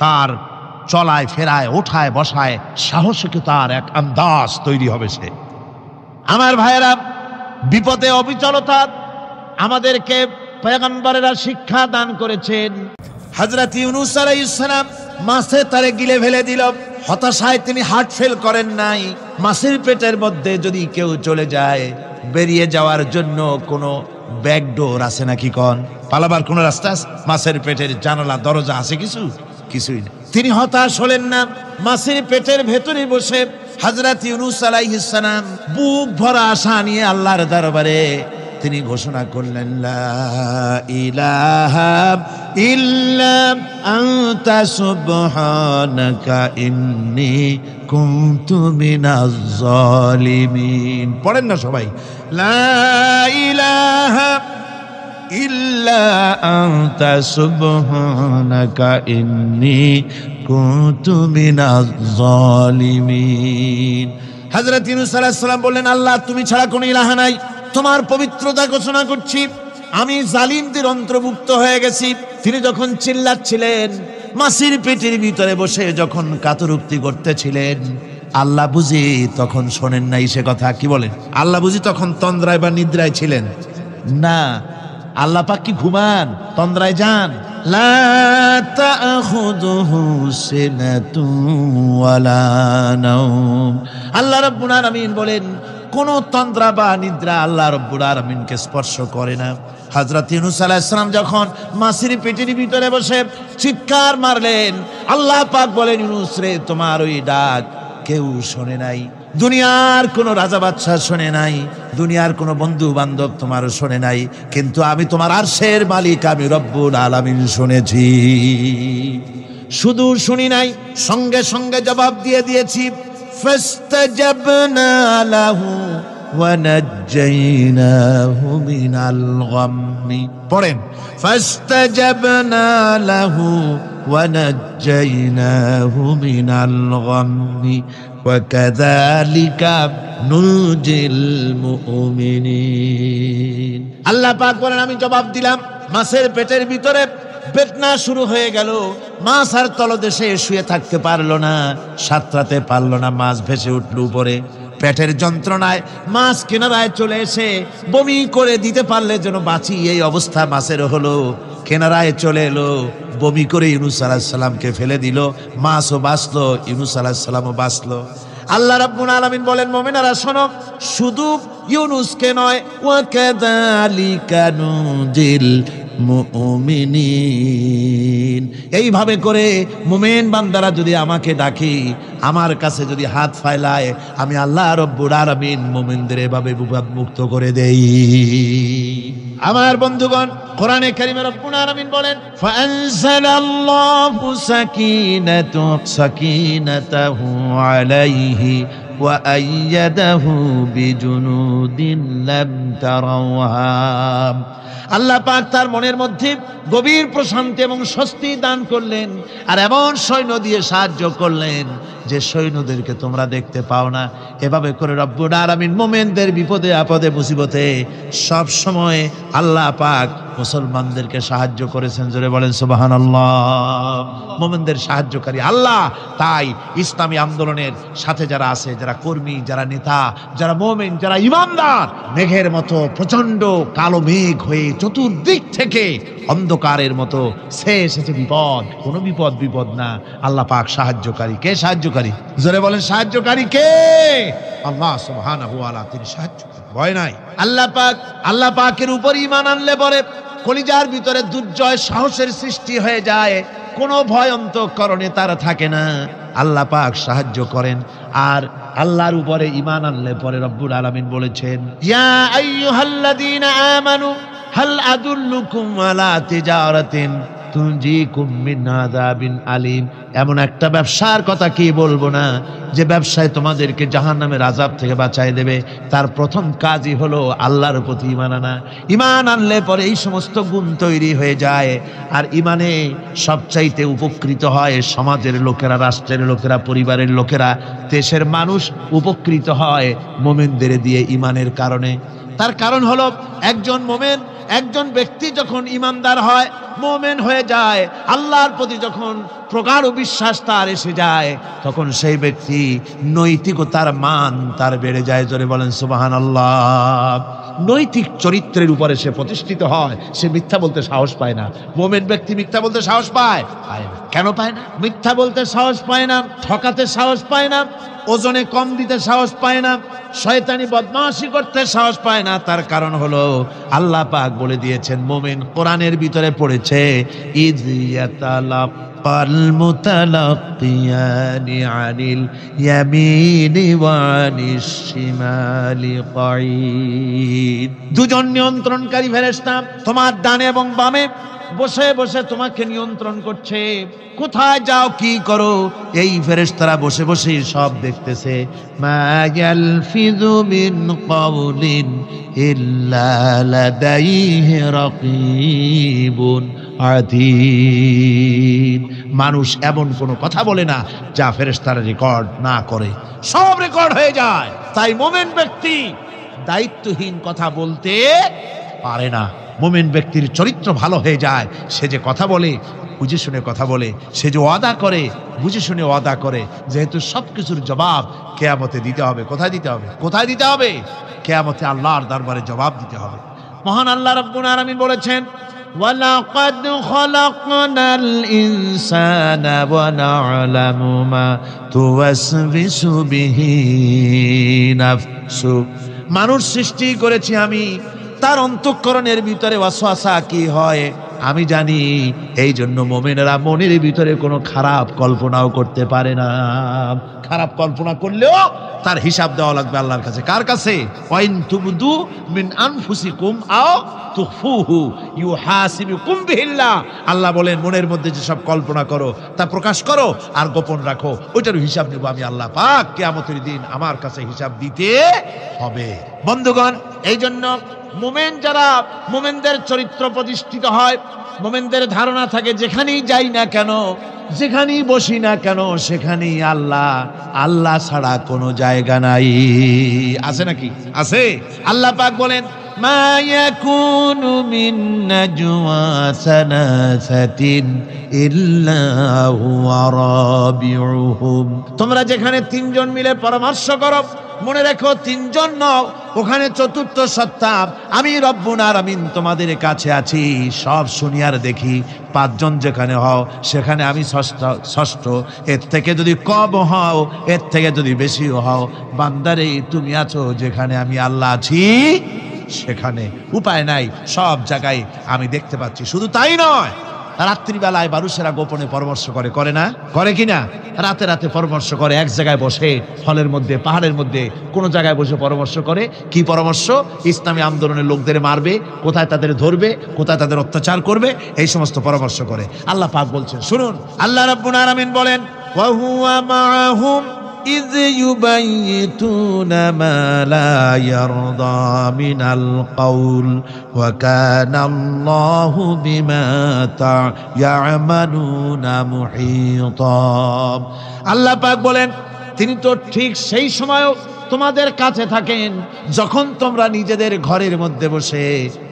তার চলায় ফেরায়, ওঠায় বসায় সাহসিকতার এক আন্দাজ তৈরি হবে সে। আমার ভাইয়েরা, বিপদে অবিচলতা আমাদেরকে পয়গম্বরেরা শিক্ষা দান করেছেন। হযরত ইউনূস আলাইহিস সালাম মাছে তারে গিলে ফেলে দিল, হতাশায় তিনি হার্ট ফেল করেন নাই। মাছের পেটের মধ্যে যদি কেউ চলে যায়, বেরিয়ে যাওয়ার জন্য কোনো ব্যাকডোর আছে নাকি? কোন পালাবার কোন রাস্তা আছে? মাছের পেটের জানালা দরজা আছে? কিছুই না। তিনি হতাশ হলেন না, মাছের পেটের ভেতরে বসে হযরত ইউনূস আলাইহিস সালাম বুক ভরা আশা নিয়ে আল্লাহর দরবারে তিনি ঘোষণা করলেন, লা ইলাহা ইল্লা আনতা সুবহানাকা ইন্নী কুনতু মিনাজ জালিমিন। পড়েন না সবাই, লা ইলাহা ইল্লা আনতা সুবহানাকা ইন্নী কুনতু মিনাজ জালিমিন। হযরত ইউনূস আলাইহিস সালাম বললেন, আল্লাহ তুমি ছাড়া কোনো ইলাহ নাই, তোমার পবিত্রতা ঘোষণা করছি, আমি জালিমদের অন্তর্ভুক্ত হয়ে গেছি। তিনি যখন চিল্লাচ্ছিলেন, মাছির পেটের ভিতরে বসে যখন কাতরুক্তি করতেছিলেন, আল্লাহ বুঝি তখন শোনেন নাই সে কথা? কি বলেন? আল্লাহ বুঝি তখন তন্দ্রায় বা নিদ্রায় ছিলেন? না, আল্লাহ পাক কি ঘুমান? তন্দ্রায় যান? লা তাখুযুহু সিনাতুন ওয়ালা নাওম। আল্লাহ রাব্বুল আলামিন বলেন, কোন তন্দ্রা বা নিদ্রা আল্লাহ রাব্বুল আলামিনকে স্পর্শ করে না। হযরত ইউনূস আলাইহিস সালাম যখন মাছের পেটের ভিতরে বসে চিৎকার মারলেন, আল্লাহ পাক বলেন, ইউনূস রে, তোমার ওই ডাক কেউ শোনে নাই, দুনিয়ার কোনো রাজা বাদশাহ শোনে নাই, দুনিয়ার কোনো বন্ধু বান্ধব তোমারও শোনে নাই, কিন্তু আমি তোমার আরশের মালিক, আমি রব্বুল আলামিন শুনেছি। শুধু শুনি নাই, সঙ্গে সঙ্গে জবাব দিয়ে দিয়েছি। ফাস্তাজাবনা লাহু ওয়া নাজ্জাইনাহু মিনাল গাম্মি। পড়েন, ফাস্তাজাবনা লাহু ওয়া নাজ্জাইনাহু মিনাল গাম্মি ওয়া কাযালিকা নুনজিল মুমিনিন। আল্লাহ পাক বলেন, আমি জবাব দিলাম। মাছের পেটের ভিতরে বেদনা শুরু হয়ে গেল, মাছ আর তলদেশে শুয়ে থাকতে পারলো না, সাঁতরাতে পারলো না, মাছ ভেসে উঠল উপরে। পেটের যন্ত্রণায় মাছ কিনারায় চলে এসে বমি করে দিতে পারলে যেন বাঁচি, এই অবস্থা মাছের হলো। কিনারায় চলে এলো, বমি করে ইউনূস আলাইহিস সালামকে ফেলে দিল, মাছও বাঁচলো, ইউনূস আলাইহিস সালামও বাঁচলো। আল্লাহ রাব্বুল আলামিন বলেন, মুমিনেরা শোনো, শুধু ইউনূসকে নয়, ওয়া কাযালিকা নুনজিল মুমিনিন। এইভাবে করে মুমিন বান্দারা যদি আমাকে ডাকে, আমার কাছে যদি হাত ফাইলায়, আমি আল্লাহ রব্বুল আলামিন মুমিনদের এভাবে বিপদ মুক্ত করে দেই। আমার বন্ধুগণ, কোরআনে কারীমে রব্বুল আলামিন বলেন, ফাআনজালাল্লাহু সাকিনাতাহু আলাইহি ওয়া আইয়াদাহু বিজুনুদিন লাম তারাওহা। আল্লাহ পাক তার মনের মধ্যে গভীর প্রশান্তি এবং স্বস্তি দান করলেন, আর এমন সৈন্য দিয়ে সাহায্য করলেন যে সৈন্যদেরকে তোমরা দেখতে পাও না। এভাবে করে রব্বুল আলামিন মুমিনদের বিপদে আপদে মুসিবতে সব সময় আল্লাহ পাক মুসলমানদেরকে সাহায্য করেছেন। জোরে বলেন সুবহানাল্লাহ। মুমিনদের সাহায্যকারী আল্লাহ। তাই ইসলামী আন্দোলনের সাথে যারা আছে, যারা কর্মী, যারা নেতা, যারা মুমিন, যারা ঈমানদার, মেঘের মতো প্রচন্ড কালো মেঘ হয়ে চতুর্দিক থেকে অন্ধকারের মতো সে এসেছে বিপদ, কোনো বিপদ না। আল্লাহ পাক সাহায্যকারী। কে সাহায্যকারী? জোরে বলেন, সাহায্যকারী কে? আল্লাহ সুবহানাহু ওয়া তাআলা, তিনি সাহায্যকারী, ভয় নাই। আল্লাহ পাকের উপর ঈমান আনলে পরে কলিজার ভিতরে দুর্জয় সাহসের সৃষ্টি হয়ে যায়, কোনো ভয় অন্তঃকরণে তার থাকে না। আল্লাহ পাক সাহায্য করেন। আর আল্লাহর উপরে ঈমান আনলে পরে রব্বুল আলামিন বলেছেন, ইয়া আইয়ুহাল্লাযীনা আমানু হাল আদুল্লুকুম আলা তিজারাতিন তুনজিকুম মিন আযাবিন আলীম। এমন একটা ব্যবসার কথা কি বলবো না যে ব্যবসায় তোমাদেরকে জাহান্নামের আযাব থেকে বাঁচায় দেবে। তার প্রথম কাজই হলো আল্লাহর প্রতি ঈমান আনা। ঈমান আনলে পরে এই সমস্ত গুণ তৈরি হয়ে যায়। আর ঈমানে সবচাইতে উপকৃত হয় সমাজের লোকেরা, রাষ্ট্রের লোকেরা, পরিবারের লোকেরা, দেশের মানুষ উপকৃত হয় মুমিনদের দিয়ে ঈমানের কারণে। তার কারণ হলো, একজন মুমিন, একজন ব্যক্তি যখন ঈমানদার হয়, মুমিন হয়ে যায়, আল্লাহর প্রতি যখন প্রগাঢ় বিশ্বাস তার এসে যায়, তখন সেই ব্যক্তি নৈতিকতার মান তার বেড়ে যায়। জোরে বলেন সুবহানাল্লাহ। নৈতিক চরিত্রের উপরে সে প্রতিষ্ঠিত হয়, সে মিথ্যা বলতে সাহস পায় না। মুমিন ব্যক্তি মিথ্যা বলতে সাহস পায় না। কেন পায় না? মিথ্যা বলতে সাহস পায় না, ঠকাতে সাহস পায় না, ওজনে কম দিতে সাহস পায় না, শয়তানি বদমাশি করতে সাহস পায় না। তার কারণ হলো আল্লাহ পাক বলে দিয়েছেন, মুমিন কোরআনের ভিতরে পড়েছে, ইয ইয়াতালাক্কা والمتلقيان عن اليمين وعن الشمال قعيد। দুজন নিয়ন্ত্রণকারী ফেরেশতা তোমার ডানে এবং বামে বসে বসে তোমাকে নিয়ন্ত্রণ করছে, কোথায় যাও কি করো এই ফেরেশতারা বসে বসে সব দেখতেছে। মা ইয়ালফিযু মিন কাওলিন ইল্লা লাদাইহি রাকীবুন আতীদ। মানুষ এমন কোনো কথা বলে না যা ফেরেশতারা রেকর্ড না করে, সব রেকর্ড হয়ে যায়। তাই মুমিন ব্যক্তি দায়িত্বহীন কথা বলতে পারে না। মুমিন ব্যক্তির চরিত্র ভালো হয়ে যায়, সে যে কথা বলে বুঝে শুনে কথা বলে, সে যে ওয়াদা করে বুঝে শুনে ওয়াদা করে, যেহেতু সবকিছুর জবাব কিয়ামতে দিতে হবে। কোথায় দিতে হবে? কোথায় দিতে হবে? কিয়ামতে আল্লাহর দরবারে জবাব দিতে হবে। মহান আল্লাহ রাব্বুল আলামিন বলেছেন, ওয়ালাকাদ খালাকনাল ইনসানা ওয়া না'লামু মা তুওয়াসবিসু বিহি নাফসু। মানুষ সৃষ্টি করেছি আমি, তার অন্তঃকরণের ভিতরে ওয়াসওয়াসা কি হয় আমি জানি। এই জন্য মুমিনেরা মনের ভিতরে কোনো খারাপ কল্পনাও করতে পারে না। খারাপ কল্পনা করলেও তার হিসাব দেওয়া লাগবে আল্লাহর কাছে। কার কাছে? ওয়াইন তুবদু মিন আনফুসিকুম আও তুখফুহু ইউহাসিবুকুম বিহিল্লাহ। আল্লাহ বলেন মনের মধ্যে যে সব কল্পনা করো তা প্রকাশ করো আর গোপন রাখো, ওইটার হিসাব নেব আমি আল্লাহ পাক। কিয়ামতের দিন আমার কাছে হিসাব দিতে হবে। বন্ধুগণ, এই জন্য মুমিন যারা, মুমিনদের চরিত্র প্রতিষ্ঠিত হয়, মুমিনদের ধারণা থাকে যেখানেই যাই না কেন, যেখানেই বসি না কেন, সেখানেই আল্লাহ, আল্লাহ ছাড়া কোনো জায়গা নাই। আছে নাকি? আছে। আল্লাহ পাক বলেন, মা ইয়াকুনু মিন নাজওয়া সালাসাতিন ইল্লা হুয়া রাবিউহুম। তোমরা যেখানে তিনজন মিলে পরামর্শ করো, মনে রেখো তিনজন নও, ওখানে চতুর্থ সত্তা আমি রব্বুল আলামিন তোমাদের কাছে আছি। সব শুনিয়ার দেখি, পাঁচজন যেখানে হও সেখানে আমি ষষ্ঠ। এর থেকে যদি কম হও, এর থেকে যদি বেশি হও, বান্দারে তুমি আছো যেখানে আমি আল্লাহ আছি সেখানে। উপায় নাই, সব জায়গায় আমি দেখতে পাচ্ছি। শুধু তাই নয়, রাত্রিবেলায় মানুষেরা গোপনে পরামর্শ করে, করে না? করে কিনা? রাতে রাতে পরামর্শ করে, এক জায়গায় বসে, হলের মধ্যে, পাহাড়ের মধ্যে, কোন জায়গায় বসে পরামর্শ করে। কি পরামর্শ? ইসলামী আন্দোলনের লোকদের মারবে, কোথায় তাদের ধরবে, কোথায় তাদের অত্যাচার করবে, এই সমস্ত পরামর্শ করে। আল্লাহ পাক বলছেন, শুনুন, আল্লাহ রাব্বুল আলামিন বলেন, ওয়া হুয়া মাআহুম إذ يبيتون ما لا يرضى من القول وكان الله بما يعملون محيطا। আল্লাহ পাক বলেন, তিনি তো ঠিক সেই সময়ও তোমাদের কাছে থাকেন যখন তোমরা নিজেদের ঘরের মধ্যে বসে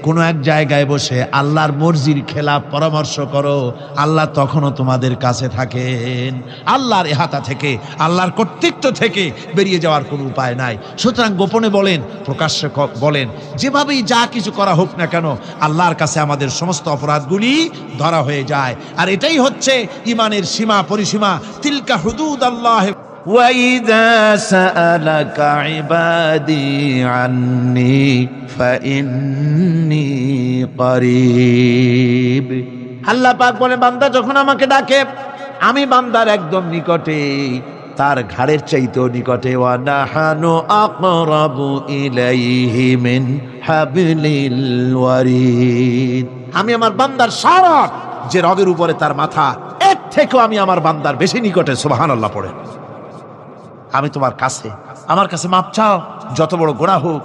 কোনো এক জায়গায় বসে আল্লাহর মর্জির খেলাফ পরামর্শ করো, আল্লাহ তখনও তোমাদের কাছে থাকেন। আল্লাহর ইহাতা থেকে, আল্লাহর কর্তৃত্ব থেকে বেরিয়ে যাওয়ার কোনো উপায় নাই। সুতরাং গোপনে বলেন, প্রকাশ্যে বলেন, যেভাবেই যা কিছু করা হোক না কেন, আল্লাহর কাছে আমাদের সমস্ত অপরাধগুলি ধরা হয়ে যায়। আর এটাই হচ্ছে ইমানের সীমা পরিসীমা। তিলকা হুদুদাল্লাহ। وَإِذَا سَأَلَكَ عِبَادِي عَنِّي فَإِنِّي قَرِيبٌ। আল্লাহ পাক বলে, বান্দা যখন আমাকে ডাকে আমি বান্দার একদম নিকটে, তার ঘাড়ের চাইতেও নিকটে। ওয়া নাহানু আকরাবু ইলাইহি মিন হাবলিল ওয়ারিদ। আমি আমার বান্দার সারা যে রগের উপরে তার মাথা, এর থেকেও আমি আমার বান্দার বেশি নিকটে। সুবহানাল্লাহ পড়ে। আমি তোমার কাছে, আমার কাছে মাপ চাও, যত বড় গুনাহ হোক।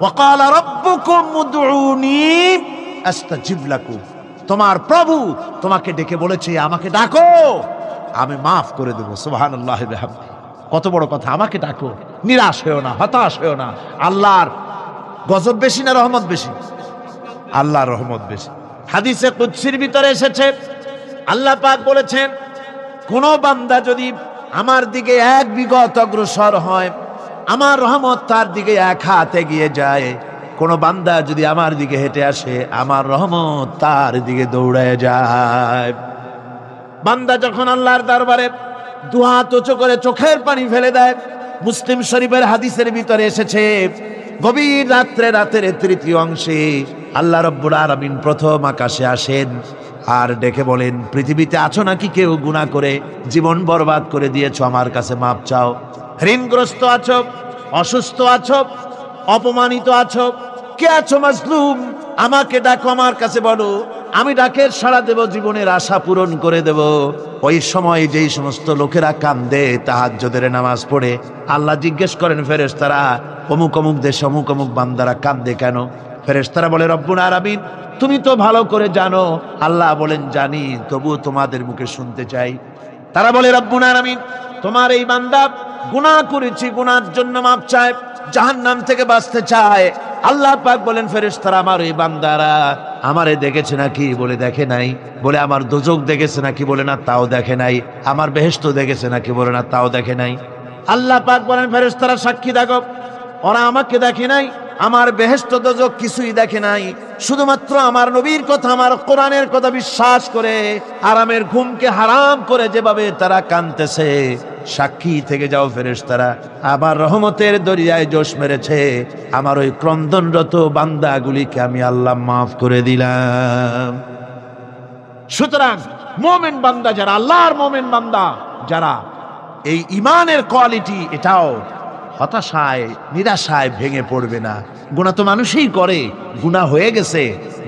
ওয়াকালা রাব্বুকুম উদউনি আস্তাজিব লাকুম। তোমার প্রভু তোমাকে ডেকে বলেছে, আমাকে ডাকো, আমি মাফ করে দেব। সুবহানাল্লাহি ওয়া বিহামদিহি। কত বড় কথা, আমাকে ডাকো, নিরাশ হয়েও না, হতাশ হয়েও না। আল্লাহর গজব বেশি না রহমত বেশি? আল্লাহর রহমত বেশি। হাদিসে কুদসির ভিতরে এসেছে, আল্লাহ পাক বলেছেন, কোন বান্দা যদি আমার দিকে এক বিগত অগ্রসর হয়, আমার রহমত তার দিকে এক হাত এগিয়ে যায়। কোন বান্দা যদি আমার দিকে হেঁটে আসে, আমার রহমত তার দিকে দৌড়ায় যায়। বান্দা যখন আল্লাহর দরবারে দুহাত উঁচু করে চোখের পানি ফেলে দেয়, মুসলিম শরীফের হাদিসের ভিতরে এসেছে, গভীর রাত্রে, রাতের তৃতীয় অংশে আল্লাহ রাব্বুল আলামিন প্রথম আকাশে আসেন আর ডেকে বলেন, পৃথিবীতে আছো নাকি কেউ গুনাহ করে জীবন বরবাদ করে দিয়েছো, আমার কাছে মাপ চাও। ঋণগ্রস্ত আছো, অসুস্থ আছো, অপমানিত আছো, কে আছো মাজলুম, আমাকে ডাকো, আমার কাছে বলো, আমি ডাকের সাড়া দেব, জীবনের আশা পূরণ করে দেব। ওই সময় যেই সমস্ত লোকেরা কান্দে তাহাজ্জুদের নামাজ পড়ে, আল্লাহ জিজ্ঞেস করেন ফেরেশতারা, অমুক অমুক দেশে অমুক অমুক বান্দারা কান্দে কেন? ফেরেশতারা বলে, রব্বুল আলামিন তুমি তো ভালো করে জানো। আল্লাহ বলেন, জানি, তবুও তোমাদের মুখে শুনতে চাই। তারা বলে, রব্বুল আলামিন তোমার এই বান্দা গুনাহ করেছি, গুনার জন্য মাপ চায়, জাহান্নাম থেকে বাঁচতে চায়। আল্লাহ পাক বলেন, ফেরেশতারা আমার এই বান্দারা আমারে দেখেছে নাকি? বলে দেখে নাই। বলে আমার দোজখ দেখেছে নাকি? বলে না, তাও দেখে নাই। আমার বেহেশত দেখেছে নাকি? বলে না, তাও দেখে নাই। আল্লাহ পাক বলেন, ফেরেশতারা সাক্ষী থাকো, ওরা আমাকে দেখে নাই, আমার বেহেশত দোজখ কিছুই দেখে নাই, শুধুমাত্র আমার নবীর কথা, আমার কোরআনের কথা বিশ্বাস করে আরামের ঘুমকে হারাম করে যেভাবে তারা কাঁদতেছে, সাক্ষী থেকে যাও ফেরেশতারা, আমার রহমতের দরিয়ায় জোশ মেরেছে, আমার ওই ক্রন্দনরত বান্দাগুলিকে আমি আল্লাহ মাফ করে দিলাম। সুতরাং মুমিন বান্দা যারা, আল্লাহর মুমিন বান্দা যারা, এই ইমানের কোয়ালিটি, এটাও হতাশায় নিরাশায় ভেঙে পড়বে না। গুনাহ তো মানুষই করে, গুনাহ হয়ে গেছে,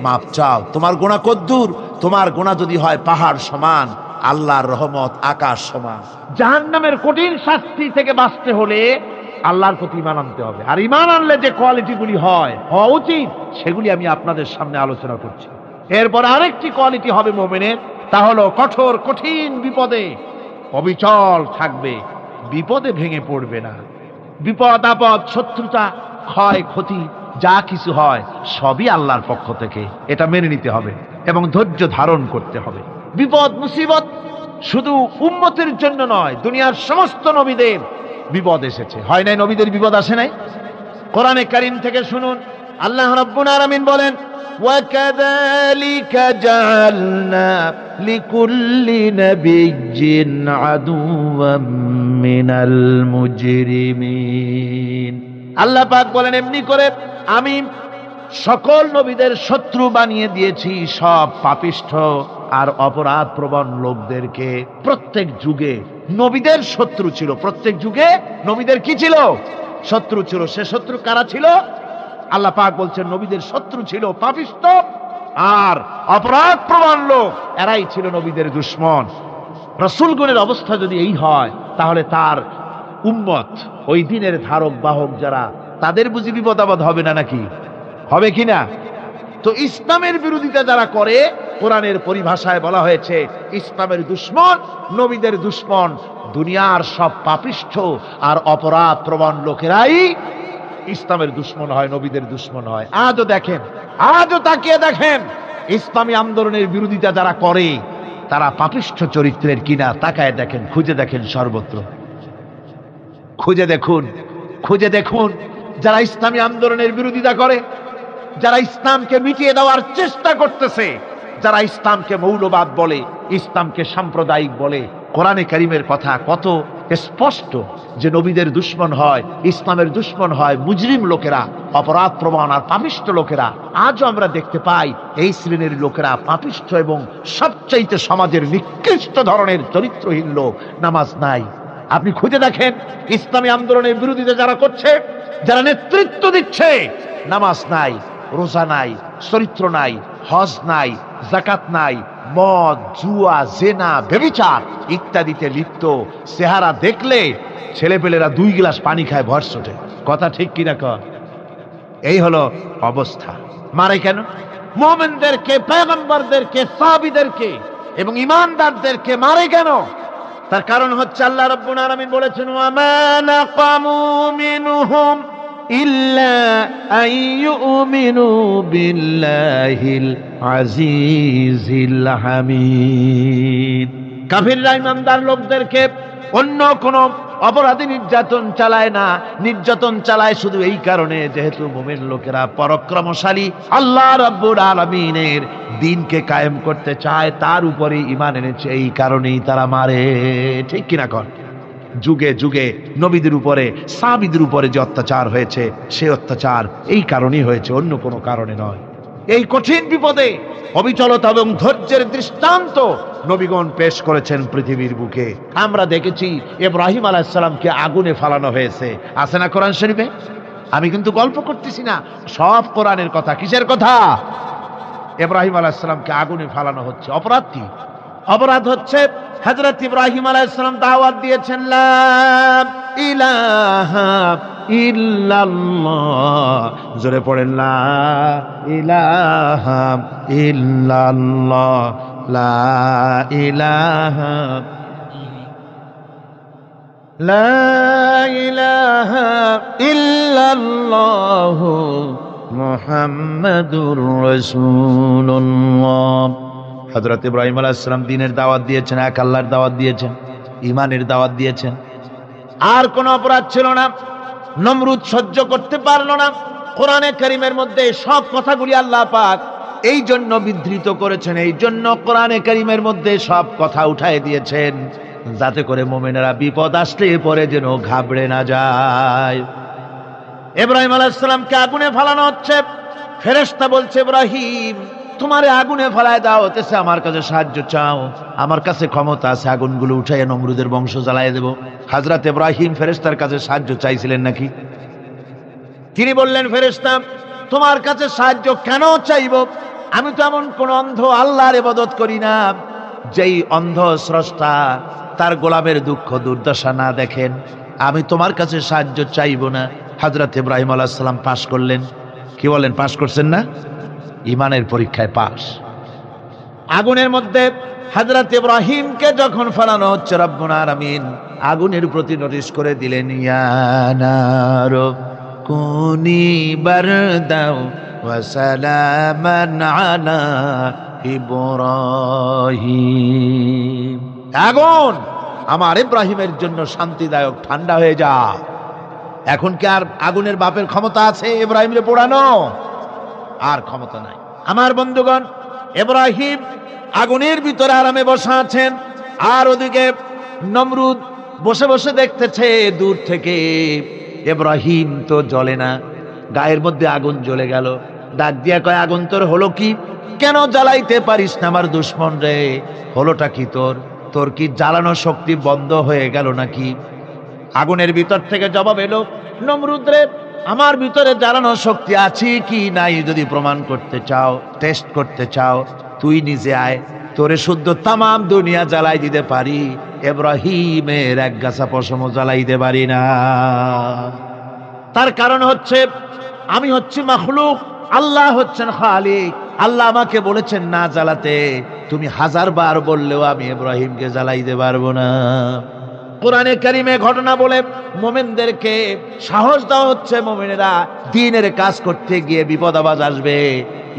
মাপ চাও। তোমার গুনাহ কদ্দূর? তোমার গুনাহ যদি হয় পাহাড় সমান, আল্লাহর রহমত আকাশ সমান। জাহান্নামের কঠিন শাস্তি থেকে বাঁচতে হলে আল্লাহর প্রতি ঈমান আনতে হবে। আর ঈমান আনলে যে কোয়ালিটিগুলি হওয়া উচিত, সেগুলি আমি আপনাদের সামনে আলোচনা করছি। এরপর আরেকটি কোয়ালিটি হবে মুমিনের, তা হলো কঠোর কঠিন বিপদে অবিচল থাকবে, বিপদে ভেঙে পড়বে না। বিপদ আপদ, শত্রুতা, ক্ষয় ক্ষতি যা কিছু হয় সবই আল্লাহর পক্ষ থেকে, এটা মেনে নিতে হবে এবং ধৈর্য ধারণ করতে হবে। বিপদ মুসিবত শুধু উম্মতের জন্য নয়, দুনিয়ার সমস্ত নবীদের বিপদ এসেছে, হয় নাই? নবীদের বিপদ আসে নাই? কোরআনে কারীম থেকে শুনুন, আল্লাহ রাব্বুল আলামিন বলেন, وَكَذَلِكَ جَعَلْنَا لِكُلِّ نَبِيٍّ عَدُوًّا مِّنَ الْمُجْرِمِينَ। আল্লাহ পাক বলেন, এমনি করে আমি সকল নবীদের শত্রু বানিয়ে দিয়েছি সব পাপিষ্ঠ আর অপরাধ প্রবণ লোকদেরকে। প্রত্যেক যুগে নবীদের শত্রু ছিল, প্রত্যেক যুগে নবীদের কি ছিল? শত্রু ছিল। সে শত্রু কারা ছিল? আল্লাহ পাক বলছেন, নবীদের শত্রু ছিল পাপিষ্ঠ আর অপরাধ প্রবণ লোক, এরাই ছিল নবীদের দুশমন। রাসূলগণের অবস্থা যদি এই হয়, তাহলে তার উম্মত, ওই দিনের ধারক বাহক যারা, তাদের বুঝি বিপদ আপদ হবে না? নাকি হবে কিনা? তো ইসলামের বিরোধিতা যারা করে, কোরআনের পরিভাষায় বলা হয়েছে ইসলামের দুশমন, নবীদের দুশমন। দুনিয়ার সব পাপিষ্ঠ আর অপরাধ প্রবণ লোকেরাই ইসলামের দুশমন হয়, নবীদের দুশমন হয়। আজও দেখেন, আজও তাকিয়ে দেখেন, ইসলামী আন্দোলনের বিরোধিতা যারা করে, তারা পাপিষ্ঠ চরিত্রের কিনা তাকায় দেখেন, খুঁজে দেখেন, সর্বত্র খুঁজে দেখুন, খুঁজে দেখুন। যারা ইসলামী আন্দোলনের বিরোধিতা করে, যারা ইসলামকে মিটিয়ে দেওয়ার চেষ্টা করতেছে, যারা ইসলামকে মৌলবাদ বলে, ইসলামকে সাম্প্রদায়িক বলে, কোরআনে কারীমের কথা কত স্পষ্ট যে নবীদের দুশমন হয়, ইসলামের দুশমন হয় মুজরিম লোকেরা, অপরাধ প্রবণ আর পাপিষ্ঠ লোকেরা। আজও আমরা দেখতে পাই এই শ্রেণীর লোকেরা পাপিষ্ঠ এবং সবচাইতে সমাজের নিকৃষ্ট ধরনের চরিত্রহীন লোক। নামাজ নাই। আপনি খুঁজে দেখেন, ইসলামী আন্দোলনের বিরোধিতা যারা করছে, যারা নেতৃত্ব দিচ্ছে, নামাজ নাই, রোজা নাই, চরিত্র নাই, হজ নাই, যাকাত নাই, মদ, জুয়া, জেনা, ব্যভিচার ইত্যাদিতে লিপ্ত। চেহারা দেখলে ছেলেপেলেরা 2 গ্লাস পানি খায় ভরসটে। কথা ঠিক কিনা কর? এই হলো অবস্থা। মারে কেন? মুমিনদেরকে, পয়গম্বরদেরকে, সাহাবীদেরকে এবং ঈমানদারদেরকে মারে কেন? তার কারণ হচ্ছে আল্লাহ রাব্বুল আলামিন বলেছেন, ওয়া মা নাকামু মিনহুম ইল্লা আইয়ুমিনু বিল্লাহিল আজিজিল হামিদ। কাফিররা ঈমানদার লোকদেরকে অন্য কোন অপরাধী নির্যাতন চালায় না, নির্যাতন চালায় শুধু এই কারণে, যেহেতু মুমিন লোকেরা পরাক্রমশালী, আল্লাহ রাব্বুল আলামিনের দ্বীনকে কায়েম করতে চায়, তার উপরে ঈমান এনেছে, এই কারণেই তারা মারে। ঠিক কিনা কর? যুগে যুগে নবীদের উপরে, সাহাবীদের উপরে যে অত্যাচার হয়েছে, সেই অত্যাচার এই কারণেই হয়েছে, অন্য কোনো কারণে নয়। এই কঠিন বিপদে অবিচলতা এবং ধৈর্যের দৃষ্টান্ত নবীগণ পেশ করেছেন পৃথিবীর বুকে। আমরা দেখেছি ইব্রাহিম আলাইহিস সালামকে আগুনে ফালানো হয়েছে, আছে না কোরআন শরীফে? আমি কিন্তু গল্প করতেছি না, সব কোরআনের কথা। কিসের কথা? ইব্রাহিম আলাইহিস সালামকে আগুনে ফালানো হচ্ছে। অপরাধ কি? অপরাধ হচ্ছে হযরত ইব্রাহিম আলাইহিস সালাম দাওয়াত দিয়েছেন লা ইলাহা ইল্লাল্লাহ। জোরে পড়েন লা ইলাহা ইল্লাল্লাহ, লা ইলাহা লা ইলাহা ইল্লাল্লাহ মুহাম্মাদুর রাসূলুল্লাহ। হযরত ইব্রাহিম আলাইহিস সালাম দ্বীনের দাওয়াত দিয়েছেন, এক আল্লাহর দাওয়াত দিয়েছেন, ঈমানের দাওয়াত দিয়েছেন। আর কোন অপরাধ ছিল না। নমরুদ সহ্য করতে পারলো না। কোরআনে কারীমের মধ্যে সব কথাগুলি আল্লাহ পাক এই জন্য বিধৃত করেছেন, এই জন্য কোরআনে কারীমের মধ্যে সব কথা উঠায় দিয়েছেন, যাতে করে মুমিনেরা বিপদ আসলে পরে যেন ঘাবড়ে না যায়। ইব্রাহিম আলাইহিস সালামকে আগুনে ফালানো হচ্ছে। ফেরেশতা বলছে, ইব্রাহিম তোমারে আগুনে ফালায় দাও হতেছে, আমার কাছে সাহায্য চাও, আমার কাছে ক্ষমতা আছে, আগুনগুলো উঠাইয়া নমরুদের বংশ জ্বালাইয়া দেব। হযরত ইব্রাহিম ফেরেশতার কাছে সাহায্য চাইছিলেন নাকি? তিনি বললেন, ফেরেশতা তোমার কাছে সাহায্য কেন চাইব? আমি তো এমন কোন অন্ধ আল্লাহর ইবাদত করি না যেই অন্ধ স্রষ্টা তার গোলামের দুঃখ দুর্দশা না দেখেন। আমি তোমার কাছে সাহায্য চাইব না। হযরত ইব্রাহিম আলাইহিস সালাম পাশ করলেন। কি বলেন, পাশ করছেন না? ঈমানের পরীক্ষায় পাশ। আগুনের মধ্যে হযরত ইব্রাহিমকে যখন ফেলানো হচ্ছে, রব্বুল আলামিন আগুনের প্রতি নোটিশ করে দিলেন, ইয়া নার কুনি বারদাও ওয়া সালামান আলা ইব্রাহিম। আগুন আমার ইব্রাহিমের জন্য শান্তিদায়ক, ঠান্ডা হয়ে যা। এখন কি আর আগুনের বাপের ক্ষমতা আছে ইব্রাহিমরে পোড়ানো? আর ক্ষমতা নাই। আমার বন্ধুগণ, ইব্রাহিম আগুনের ভিতরে আরামে বসা আছেন, আর ওদিকে নমরুদ বসে বসে দেখতেছে দূর থেকে। ইব্রাহিম তো জ্বলে না, গায়ের মধ্যে আগুন জ্বলে গেল। ডাক দিয়া কয়, আগুন তোর হলো কি? কেন জ্বালাইতে পারিস না আমার দুশ্মন রে? হলোটা কি তোর? তোর কি জ্বালানো শক্তি বন্ধ হয়ে গেল নাকি? আগুনের ভিতর থেকে জবাব এলো, নমরুদ রে, আমার ভিতরে জ্বালানো শক্তি আছে কি নাই যদি প্রমাণ করতে চাও, টেস্ট করতে চাও, তুই নিজে আয়, তোরে শুদ্ধ তামাম দুনিয়া জ্বালাই দিতে পারি, ইব্রাহিমের এক গাছা পশমও জ্বালাই দিতে পারি না। তার কারণ হচ্ছে আমি হচ্ছি মাখলুক, আল্লাহ হচ্ছেন খালিক। আল্লাহ আমাকে বলেছেন না জ্বালাতে, তুমি 1000 বার বললেও আমি ইব্রাহিমকে জ্বালাইতে পারবো না। কোরআনে কারিমে ঘটনা বলে মোমেনদেরকে সাহস দেওয়া হচ্ছে, মোমেনেরা দ্বীনের কাজ করতে গিয়ে বিপদ আবাজ আসবে,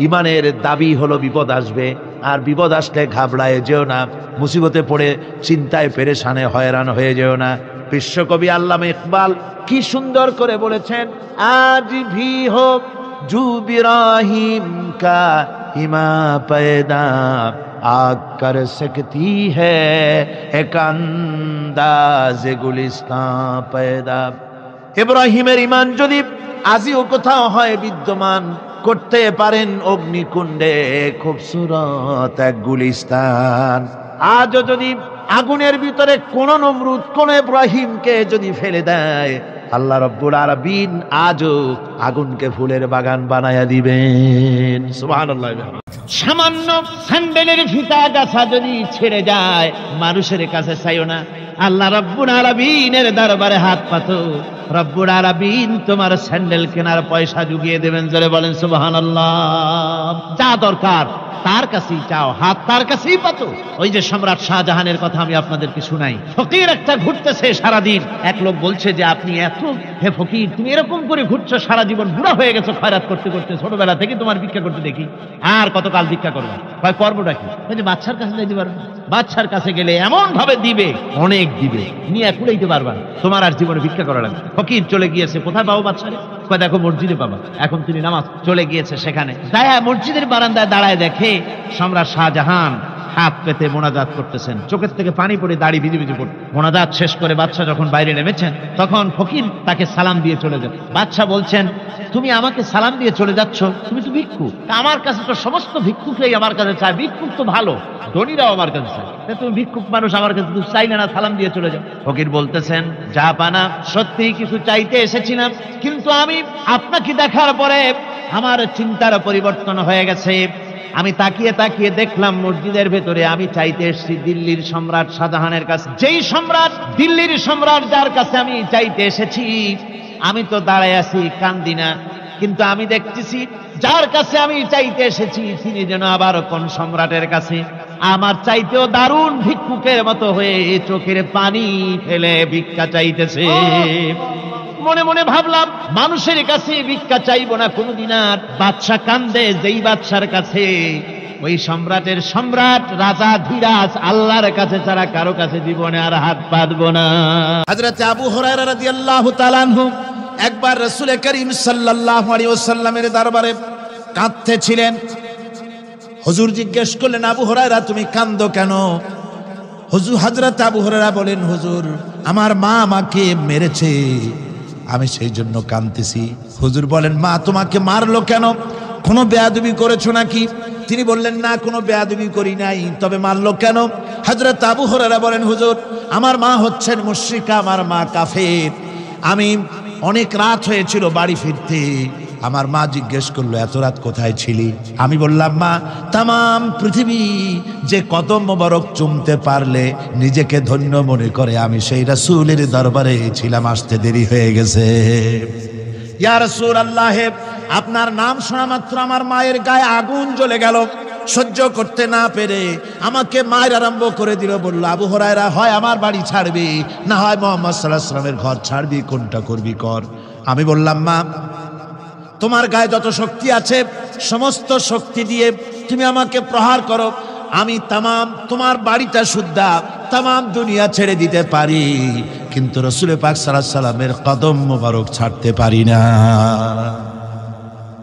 ইমানের দাবি হলো বিপদ আসবে, আর বিপদ আসলে ঘাবড়ায় যেও না, মুসিবতে পড়ে চিন্তায় পেরেশানে হয়রান হয়ে যেও না। বিশ্বকবি আল্লামা ইকবাল কি সুন্দর করে বলেছেন, আজ ভি হোক জু ইব্রাহিম কা হিমা पैदा आग कर सकती है एक अंदाज गुलिस्तां पैदा। ইব্রাহিমের ঈমান যদি আজিও কোথাও হয় বিদ্যমান, করতে পারেন অগ্নিকুণ্ডে খুবসুরত এক গুলিস্তান। আজও যদি আগুনের ভিতরে কোন নমরুদ কোন ইব্রাহিমকে যদি ফেলে দেয়, আল্লাহ রাব্বুল আলামিন আজও আগুনকে ফুলের বাগান বানায়া দিবেন। সুবহানাল্লাহ। সামান্য স্যান্ডেলের ফিতা গাছা যদি ছেড়ে যায়, মানুষের কাছে চাইও না, আল্লাহ রাব্বুল আলামিনের দরবারে হাত পাতো, রব্বুল আলামিন তোমার স্যান্ডেল কেনার পয়সা জুগিয়ে দেবেন। জোরে বলেন সুবহানাল্লাহ। যা দরকার তার কাছেই চাও, হাত তার কাছেই পাতো। ওই যে সম্রাট শাহজাহানের কথা আমি আপনাদেরকে শুনাই, ফকির একটা ঘুরতেছে সারাদিন। এক লোক বলছে যে আপনি এত, হে ফকির তুমি এরকম করে ঘুরছো সারা জীবন, বুড়া হয়ে গেছো খয়রাত করতে করতে, ছোটবেলা থেকে তোমার ভিক্ষা করতে দেখি, আর কতকাল ভিক্ষা করবে? কয় করবোটা কি? ওই যে বাচ্চার কাছে যাইতে পারবে, বাচ্চার কাছে গেলে এমন ভাবে দিবে, অনেক দিবে, নিয়ে কুড়াইতে পারবা, তোমার আর জীবনে ভিক্ষা করা লাগবে। ফকির চলে গিয়েছে, কোথায় পাবো বাচ্চারে? কয় দেখো মসজিদে পাবা। এখন তিনি নামাজ চলে গিয়েছে, সেখানে দায়া মসজিদের বারান্দায় দাঁড়ায় দেখে সম্রাট শাহজাহান হাত পেতে মোনাজাত করতেছেন, চোখের থেকে পানি পড়ে দাড়ি ভিজে ভিজে পড়ে। মোনাজাত শেষ করে বাদশা যখন বাইরে নেমেছেন, তখন ফকির তাকে সালাম দিয়ে চলে যান। বাদশা বলছেন, তুমি আমাকে সালাম দিয়ে চলে যাচ্ছ, তুমি তো ভিক্ষুক। আমার কাছে তো সমস্ত ভিক্ষুকরাই আমার কাছে চায়, ভিক্ষুক তো ভালো, ধনীরাও আমার কাছে চায়, তুমি ভিক্ষুক মানুষ আমার কাছে তুমি চাইলে না, সালাম দিয়ে চলে যাও। ফকির বলতেছেন, যা পানা সত্যি কিছু চাইতে এসেছিলাম, কিন্তু আমি আপনাকে দেখার পরে আমার চিন্তার পরিবর্তন হয়ে গেছে। আমি তাকিয়ে তাকিয়ে দেখলাম মসজিদের ভেতরে আমি চাইতে এসেছি দিল্লির সম্রাট শাহজাহানের কাছে। যেই সম্রাট, দিল্লির সম্রাট যার কাছে আমি চাইতে এসেছি, আমি তো দাঁড়ায় আছি, কান্দি না, কিন্তু আমি দেখতেছি যার কাছে আমি চাইতে এসেছি তিনি যেন আবার কোন সম্রাটের কাছে আমার চাইতেও দারুণ ভিক্ষুকের মতো হয়ে চোখের পানি ফেলে ভিক্ষা চাইতেছে। মনে মনে ভাবলাম, মানুষের কাছে ভিক্ষা চাইবো না কোনদিন আর। বাদশা কান্দে যেই বাদশার কাছে, ওই সম্রাটের সম্রাট রাজা ধীরাজ আল্লাহর কাছে ছাড়া কারো কাছে জীবনে আর হাত পাতবো না। হযরত আবু হুরায়রা রাদিয়াল্লাহু তাআলা আনহু একবার রাসূল করিম সাল্লাল্লাহু আলাইহি ওয়াসাল্লামের দরবারে কাঁদতেছিলেন। হুজুর জিজ্ঞেস করলেন, আবু হুরায়রা তুমি কাঁদো কেন? হুজুর হযরত আবু হুরায়রা বলেন, হুজুর আমার মা আমাকে মেরেছে, আমি সেই জন্য কাঁদতেছি। হুজুর বলেন, মা তোমাকে মারলো কেন? কোনো বেয়াদবি করেছো নাকি? তিনি বললেন, না কোনো বেয়াদবি করি নাই, তবে মারলো কেন? হযরত আবু হুরায়রা বলেন, হুজুর আমার মা হচ্ছেন মুশরিকা, আমার মা কাফের। আমি অনেক রাত হয়েছিল বাড়ি ফিরতে, আমার মা জিজ্ঞেস করলো এত রাত কোথায় ছিলি? আমি বললাম, মা তামাম পৃথিবী যে কদম মোবারক চুমতে পারলে নিজেকে ধন্য মনে করে, আমি সেই রাসূলের দরবারে ছিলাম, আসতে দেরি হয়ে গেছে। ইয়া রাসূলুল্লাহ, আপনার নাম শোনা মাত্র আমার মায়ের গায়ে আগুন জ্বলে গেল। সহ্য করতে না পেরে আমাকে মায়ের আরম্ভ করে দিল। বলল, আবু হুরায়রা হয় আমার বাড়ি ছাড়বি, না হয় মুহাম্মদ সাল্লাল্লাহু আলাইহি ওয়াসাল্লামের ঘর ছাড়বি, কোনটা করবি কর। আমি বললাম, মা তোমার গায়ে যত শক্তি আছে সমস্ত শক্তি দিয়ে তুমি আমাকে প্রহার করো, আমি তামাম তোমার বাড়িটা সুদ্ধা তামাম দুনিয়া ছেড়ে দিতে পারি, কিন্তু রাসূল পাক সাল্লাল্লাহু আলাইহি ওয়াসাল্লামের কদম মোবারক ছাড়তে পারি না।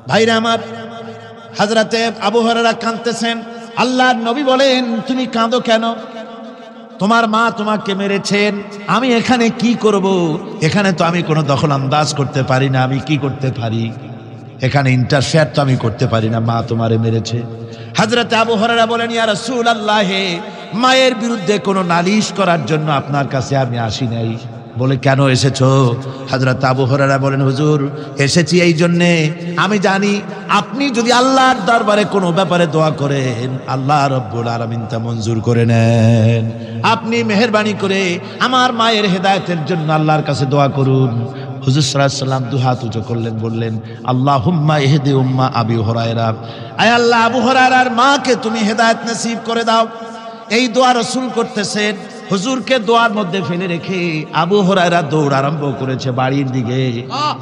ভাইরা আমার, হযরতে আবু হুরায়রা কাঁদতেছেন। আল্লাহর নবী বলেন, তুমি কাঁদো কেন? তোমার মা তোমাকে মেরেছেন, আমি এখানে কি করব? এখানে তো আমি কোনো দখল আন্দাজ করতে পারি না, আমি কি করতে পারি? এখানে ইন্টারফেয়ার তো আমি করতে পারি না, মা তোমারে মেরেছে। হযরত আবু হুরায়রা বলেন, ইয়া রাসূলুল্লাহ, মায়ের বিরুদ্ধে কোনো নালিশ করার জন্য আপনার কাছে আমি আসি নাই। বলে, কেন এসেছো? হযরত আবু হুরায়রা বলেন, হুজুর এসেছি এই জন্যে, আমি জানি আপনি যদি আল্লাহর দরবারে কোনো ব্যাপারে দোয়া করেন, আল্লাহ রাব্বুল আলামিন তা মঞ্জুর করে নেন। আপনি মেহেরবানি করে আমার মায়ের হেদায়েতের জন্য আল্লাহর কাছে দোয়া করুন। হুজুর সাল্লাল্লাহু আলাইহি ওয়াসাল্লাম দু হাত উঁচু করলেন, বললেন, আল্লাহুম্মা ইহদি উম্মা আবি হুরায়রা, আয় আল্লাহ আবু হুরায়রার মাকে তুমি হেদায়েত নসিব করে দাও। এই দোয়া রাসূল করতেছেন। হুজুরকে দোয়ার মধ্যে ফেলে রেখে আবু হুরায়রা দৌড় আরম্ভ করেছে বাড়ির দিকে।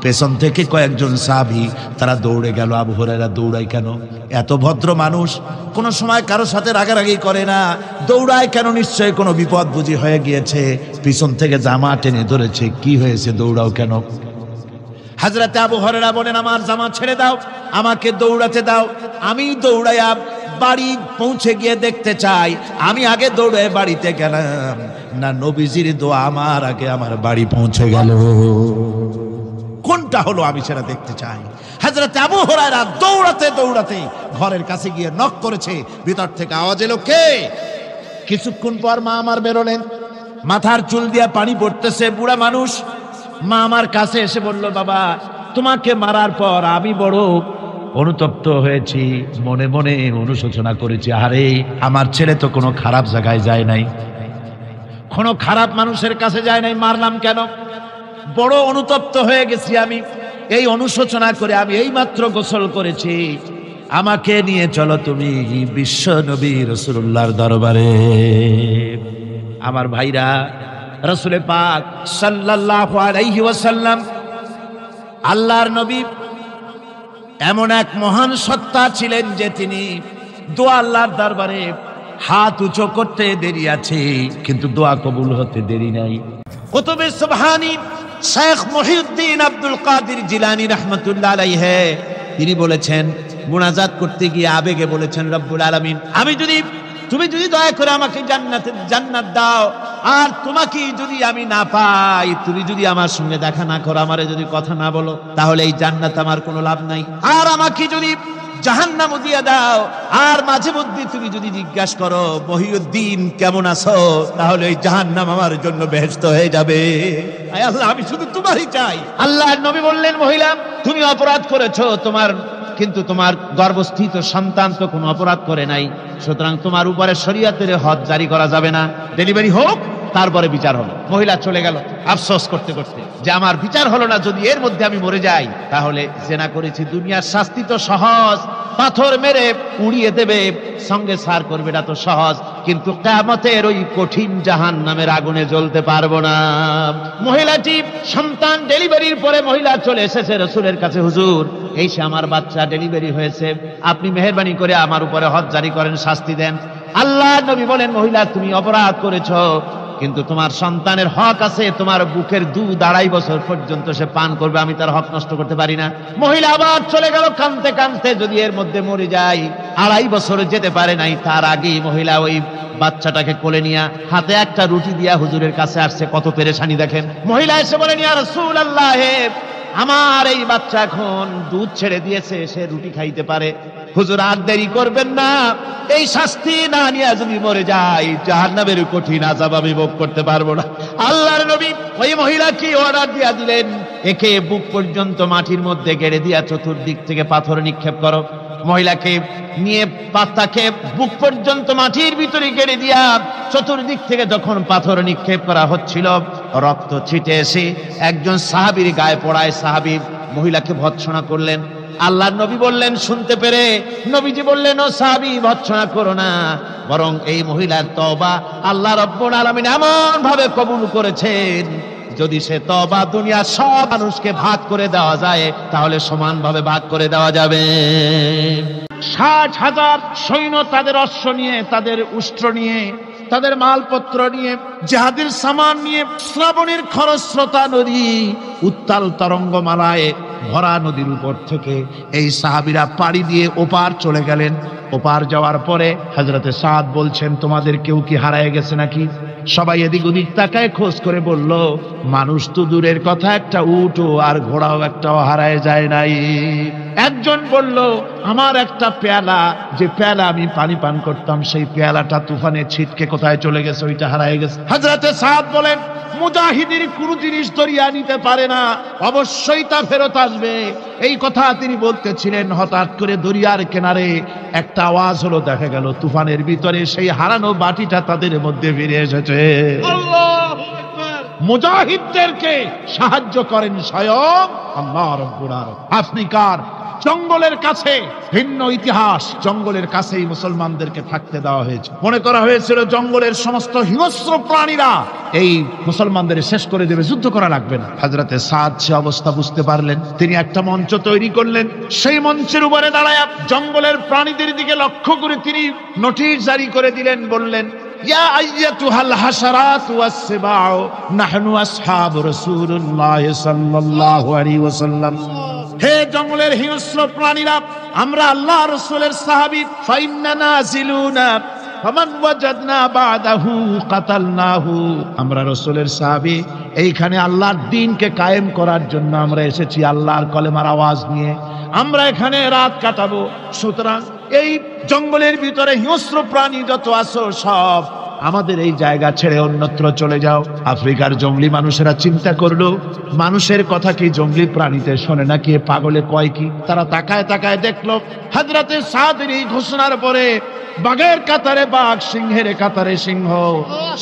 পেছন থেকে কয়েকজন সাহাবী তারা দৌড়ে গেল। আবু হুরায়রা দৌড়ায় কেন? এত ভদ্র মানুষ, কোনো সময় কারো সাথে রাগারাগি করে না, দৌড়ায় কেন? নিশ্চয়ই কোনো বিপদ বুঝি হয়ে গিয়েছে, পিছন থেকে জামা টেনে ধরেছে, কি হয়েছে, দৌড়াও কেন? হযরতে আবু হুরায়রা বলেন, আমার জামা ছেড়ে দাও, আমাকে দৌড়াতে দাও, আমি দৌড়াইয়া বাড়ি পৌঁছে গিয়ে দেখতে চাই আমি আগে দৌড়ে বাড়িতে গেলাম না নবীজির দোয়া আমার আগে আমার বাড়ি পৌঁছে গেল, কোনটা হলো আমি সেটা দেখতে চাই। হযরত আবু হুরায়রা দৌড়াতে দৌড়াতে ঘরের কাছে গিয়ে নক করেছে। ভিতর থেকে আওয়াজ এলো, কে? কিছুক্ষণ পর মা আমার বেরোলেন, মাথার চুল দিয়ে পানি পড়তেছে, বুড়া মানুষ। মা আমার কাছে এসে বলল, বাবা তোমাকে মারার পর আমি বড় অনুতপ্ত হয়েছি, মনে মনে অনুশোচনা করেছি, আরে আমার ছেলে তো কোনো খারাপ জায়গায় যায় নাই, কোনো খারাপ মানুষের কাছে যায় নাই, মারলাম কেন? বড় অনুতপ্ত হয়ে গেছি আমি। এই অনুশোচনা করে আমি এই মাত্র গোসল করেছি, আমাকে নিয়ে চলো তুমি বিশ্ব নবী রাসূলুল্লাহর দরবারে। আমার ভাইরা, রাসূল পাক সাল্লাল্লাহু আলাইহি ওয়াসাল্লাম আল্লাহর নবী এমন এক মহান সত্তা ছিলেন যে তিনি দোয়া আল্লাহর দরবারে হাত উঁচু করতে দেরি আছে, কিন্তু দোয়া কবুল হতে দেরি নাই। কুতুবে সুবহানী শেখ মুহিউদ্দিন আব্দুল কাদের জিলানী রাহমাতুল্লাহ আলাইহি তিনি বলেছেন, মুনাজাত করতে গিয়ে আবেগে বলেছেন, রব্বুল আলামিন আমি যদি তুমি যদি দয়া করে আমাকে জান্নাত দাও, আর তোমাকে যদি আমি না পাই, তুমি যদি আমার সঙ্গে দেখা না করো, আমারে যদি কথা না বলো, তাহলে এই জান্নাত আমার কোনো লাভ নাই। আর আমাকে যদি জাহান্নাম দিয়ে দাও, আর মাঝে মধ্যে তুমি যদি জিজ্ঞাসা করো মহিউদ্দিন কেমন আছো, তাহলে এই জাহান্নাম আমার জন্য বেহেশত হয়ে যাবে। আয় আল্লাহ, আমি শুধু তোমারই চাই। আল্লাহর নবী বললেন, মহিলা তুমি অপরাধ করেছো, কিন্তু তোমার গর্ভস্থিত সন্তান তো কোনো অপরাধ করে নাই, সুতরাং তোমার উপরে শরীয়তের হদ জারি করা যাবে না, ডেলিভারি হোক, তারপরে বিচার হলো। মহিলা চলে গেল আফসোস করতে করতে যে আমার বিচার হলো না, যদি এর মধ্যে আমি মরে যাই তাহলে জেনা করেছি, দুনিয়ার শাস্তি তো সহজ, পাথর মেরে উড়িয়ে দেবে, সঙ্গে সার করবে, এটা তো সহজ, কিন্তু কিয়ামতের ওই কঠিন জাহান্নামের আগুনে জ্বলতে পারবো না। মহিলাটি সন্তান ডেলিভারির পরে মহিলা চলে এসেছে রাসূলের কাছে, হুজুর এই সে আমার বাচ্চা ডেলিভারি হয়েছে, আপনি মেহেরবানি করে আমার উপরে হদ জারি করেন, শাস্তি দেন। আল্লাহর নবী বলেন, মহিলা তুমি অপরাধ করেছো, কিন্তু তোমার সন্তানের হক আছে, তোমার বুকের দুধ 2.5 বছর পর্যন্ত সে পান করবে, আমি তার হক নষ্ট করতে পারি না। মহিলা আবার চলে গেল কাঁদতে কাঁদতে, যদি এর মধ্যে মরে যায়, 2.5 বছর যেতে পারে নাই, তার আগেই মহিলা ওই বাচ্চাটাকে কোলে নিয়ে হাতে একটা রুটি দিয়া হুজুরের কাছে আসছে। কত পেরেশানি দেখেন। মহিলা এসে বলেন, ইয়া রাসূলুল্লাহ, আমার এই বাচ্চা এখন দুধ ছেড়ে দিয়েছে, সে রুটি খাইতে পারে, হুজুর আর দেরি করবেন না, এই শাস্তি না নিয়ে যদি মরে যায়, জাহান্নামের কঠিন আযাব আমি ভোগ করতে পারবো না। আল্লাহর নবী ওই মহিলাকে অর্ডার দিয়া দিলেন, একে বুক পর্যন্ত মাটির মধ্যে গেড়ে দিয়া চতুর্দিক থেকে পাথর নিক্ষেপ করো। মহিলাকে নিয়ে পাতাকে বুক পর্যন্ত মাটির ভিতরে গেড়ে দিয়া চতুর্দিক থেকে যখন পাথর নিক্ষেপ করা হচ্ছিল, রক্ত ছিটে এসে একজন সাহাবীর গায়ে পড়ায়, সাহাবী মহিলাকে ভৎসনা করলেন। আল্লাহর নবী বললেন, শুনতে পেরে নবীজি বললেন, ও সাহাবী ভৎসনা করো না, বরং এই মহিলার তওবা আল্লাহ রাব্বুল আলামিন এমন ভাবে কবুল করেছেন, যদি সে তওবা দুনিয়ার সব মানুষকে ভাগ করে দেওয়া যায়, তাহলে সমানভাবে ভাগ করে দেওয়া যাবে। 60,000 সৈন্য তাদের অশ্ব নিয়ে, তাদের উষ্ট্র নিয়ে, তাদের মালপত্র নিয়ে, জিহাদের সামান নিয়ে শ্রাবণের খরস্রোতা নদী, উত্তাল তরঙ্গমালায় ভরা নদীর উপর থেকে এই সাহাবীরা পাড়ি দিয়ে ওপার চলে গেলেন। ওপার যাওয়ার পরে হযরতে সাদ বলছেন, তোমাদের কেউ কি হারায় গেছে নাকি? সবাই এদিক ওদিক তাকায়, খোঁজ করে বলল, মানুষ তো দূরের কথা, একটা উটও আর ঘোড়াও একটাও হারায় যায় নাই। একজন বলল, আমার একটা পেয়ালা, যে পেয়ালা আমি পানি পান করতাম, সেই পেয়ালাটা তুফানে ছিটকে কোথায় চলে গেছে, ওইটা হারায় গেছে। হযরতে সাদ বলেন, মুজাহিদের কোন জিনিস দরিয়া নিতে পারে না, অবশ্যই তা ফেরত আসবে। এই কথা তিনি বলতেছিলেন, হঠাৎ করে দরিয়ার কিনারে একটা আওয়াজ হলো, দেখা গেল তুফানের ভিতরে সেই হারানো বাটিটা তাদের মধ্যে ফিরে এসেছে। আল্লাহু আকবার। মুজাহিদদেরকে সাহায্য করেন স্বয়ং আল্লাহ রাব্বুল আলামিন। আফ্রিকার জঙ্গলের কাছে ভিন্ন ইতিহাস, জঙ্গলের কাছেই মুসলমানদেরকে থাকতে দেওয়া হয়েছে। মনে করা হয়েছিল জঙ্গলের সমস্ত হিংস্র প্রাণীরা এই মুসলমানদের শেষ করে দেবে, যুদ্ধ করা লাগবে না। হযরতে সাদ সে অবস্থা বুঝতে পারলেন, তিনি একটা মঞ্চ তৈরি করলেন। সেই মঞ্চের উপরে দাঁড়ায় জঙ্গলের প্রাণীদের দিকে লক্ষ্য করে তিনি নোটিশ জারি করে দিলেন, বললেন, ইয়া আইয়াতুহাল হাশারাত ওয়াস সিবাউ নাহনু আসহাবু রাসূলুল্লাহ সাল্লাল্লাহু আলাইহি ওয়াসাল্লাম। হে জঙ্গলের হিংস্র প্রাণীরা, আমরা আল্লাহ রাসূলের সাহাবী, ফাইন্না নাজিলুনা ফামান ওয়াজাদনা বাদাহু কাতালনাহু। আমরা রাসূলের সাহাবী, এইখানে আল্লাহর দ্বীনকে কায়েম করার জন্য আমরা এসেছি, আল্লাহর কলেমার আওয়াজ নিয়ে আমরা এখানে রাত কাটাবো। সুতরাং এই জঙ্গলের ভিতরে হিংস্র প্রাণী যত আছো, সব আমাদের এই জায়গা ছেড়ে অন্যত্র চলে যাও। আফ্রিকার জঙ্গলি মানুষেরা চিন্তা করলো, মানুষের কথা কি জঙ্গলি প্রাণীতে শোনে নাকি, পাগলে কয় কি? তারা তাকায় তাকায় দেখলো, হযরতে সাদের এই ঘোষণার পরে বাঘের কাতারে বাঘ, সিংহের কাতারে সিংহ,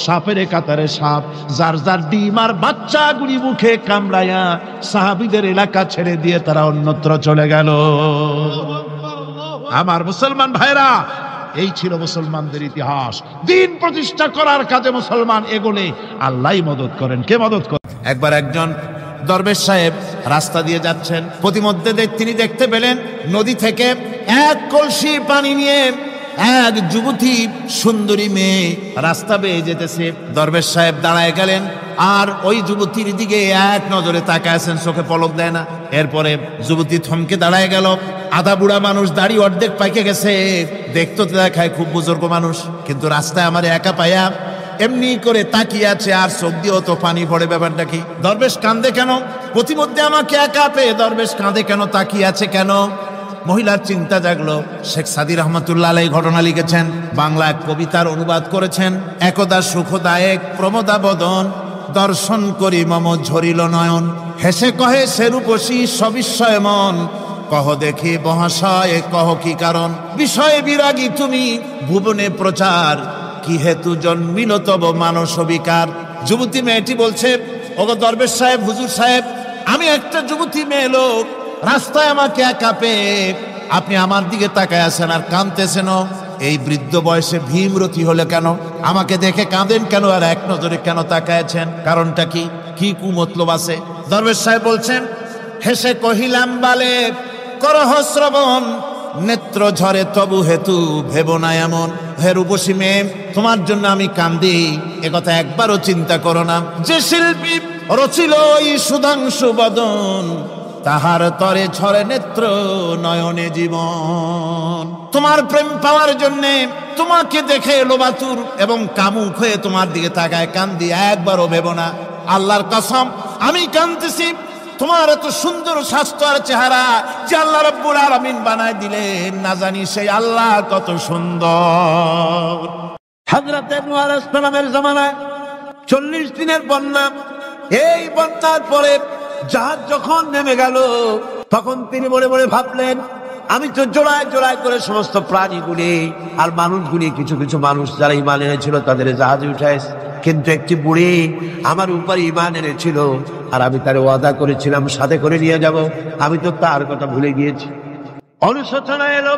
সাপের কাতারে সাপ, যার যার ডিম আর বাচ্চাগুলি মুখে কামড়ায়া সাহাবীদের এলাকা ছেড়ে দিয়ে তারা অন্যত্র চলে গেল। আমার মুসলমান ভাইরা, এই ছিল মুসলমানদের ইতিহাস। দ্বীন প্রতিষ্ঠা করার কাজে মুসলমান এগোলে আল্লাহই মদত করেন। কে মদত করেন? একবার একজন দরবেশ সাহেব রাস্তা দিয়ে যাচ্ছেন, প্রতিমধ্যে তিনি দেখতে পেলেন নদী থেকে এক কলসি পানি নিয়ে এক যুবতী সুন্দরী মেয়ে রাস্তা বেয়ে যেতেছে। দরবেশ সাহেব দাঁড়ায় গেলেন আর ওই যুবতীর দিকে এক নজরে তাকায় আছেন, চোখে পলক দেয় না। এরপরে যুবতী থমকে দাঁড়ায় গেল, আধা বুড়া মানুষ, দাড়ি অর্ধেক পাইকে গেছে, দেখতে তো দেখায় খুব বুজুর্গ মানুষ, কিন্তু রাস্তায় আমার একা পাইয়া এমনি করে তাকিয়ে আছে, আর চোখ দিয়েও তো পানি পড়ে। ব্যাপারটা কি? দরবেশ কান্দে কেন? প্রতিমধ্যে আমাকে একা পেয়ে দরবেশ কাঁদে কেন, তাকিয়ে আছে কেন? মহিলার চিন্তা জাগলো। শেখ সাদি রহমতুল্লাহ আলাইহি ঘটনা লিখেছেন, বাংলা এক কবিতার অনুবাদ করেছেন। একদা সুখদায়ক প্রমোদা বদন, দর্শন করি মম ঝরিল নয়ন, হেসে কহে সেরূপসী সবিস্ময় মন, কহ দেখি মহাশয় কহ কি কারণ, বিষয়ে বিরাগী তুমি ভুবনে প্রচার, কি হেতু জন্মিল তব মানস বিকার। যুবতী মেয়েটি বলছে, ওগো দরবেশ সাহেব, হুজুর সাহেব, আমি একটা যুবতী মেয়ে লোক, রাস্তায় আমাকে একা পেয়ে আপনি আমার দিকে তাকায় আছেন আর কাঁদতেছেন। এই বৃদ্ধ বয়সে ভীমরতি হলে কেন? আমাকে দেখে কাঁদেন কেন? আর এক নজরে কেন তাকায়ছেন? কারণটা কি? কি কুমতলব আছে? দরবেশ সাহেব বলছেন, হেসে কহিলাম বালে করহ শ্রবণ, নেত্র ঝরে তবু হেতু ভেব না এমন। হে রূপসী মেয়ে, তোমার জন্য আমি কান্দি, একথা একবারও চিন্তা করো না। যে শিল্পী রচিল এই সুধাংশু বদন, তাহার তরে ঝরে নেত্র নয়নে জীবন। তোমার প্রেম পাওয়ার জন্যে তোমাকে দেখে লোবাতুর এবং কামুক হয়ে তোমার দিকে তাকায় কান্দি, একবারও ভেব না। আল্লাহর কসম, আমি কাঁদতেছি তোমার এত সুন্দর স্বাস্থ্য আর চেহারা যে আল্লাহ রাব্বুল আলামিন বানায় দিলেন, না জানি সেই আল্লাহ কত সুন্দর। হযরত নূহ আলাইহিস সালামের জামানায় 40 দিনের বন্যা। এই বন্যার পরে জাহাজ যখন নেমে গেল, তখন তিনি মনে মনে ভাবলেন, আমি তো জোড়ায় জোড়ায় করে সমস্ত প্রাণীগুলি আর মানুষগুলি, কিছু কিছু মানুষ যারা ঈমান এনেছিল তাদের জাহাজে উঠাইছে, কিন্তু একটি বুড়ি আমার উপর ঈমান এনেছিল আর আমি তার ওয়াদা করেছিলাম সাথে করে নিয়ে যাব, আমি তো তার কথা ভুলে গিয়েছি। অনুশোচনা এলো।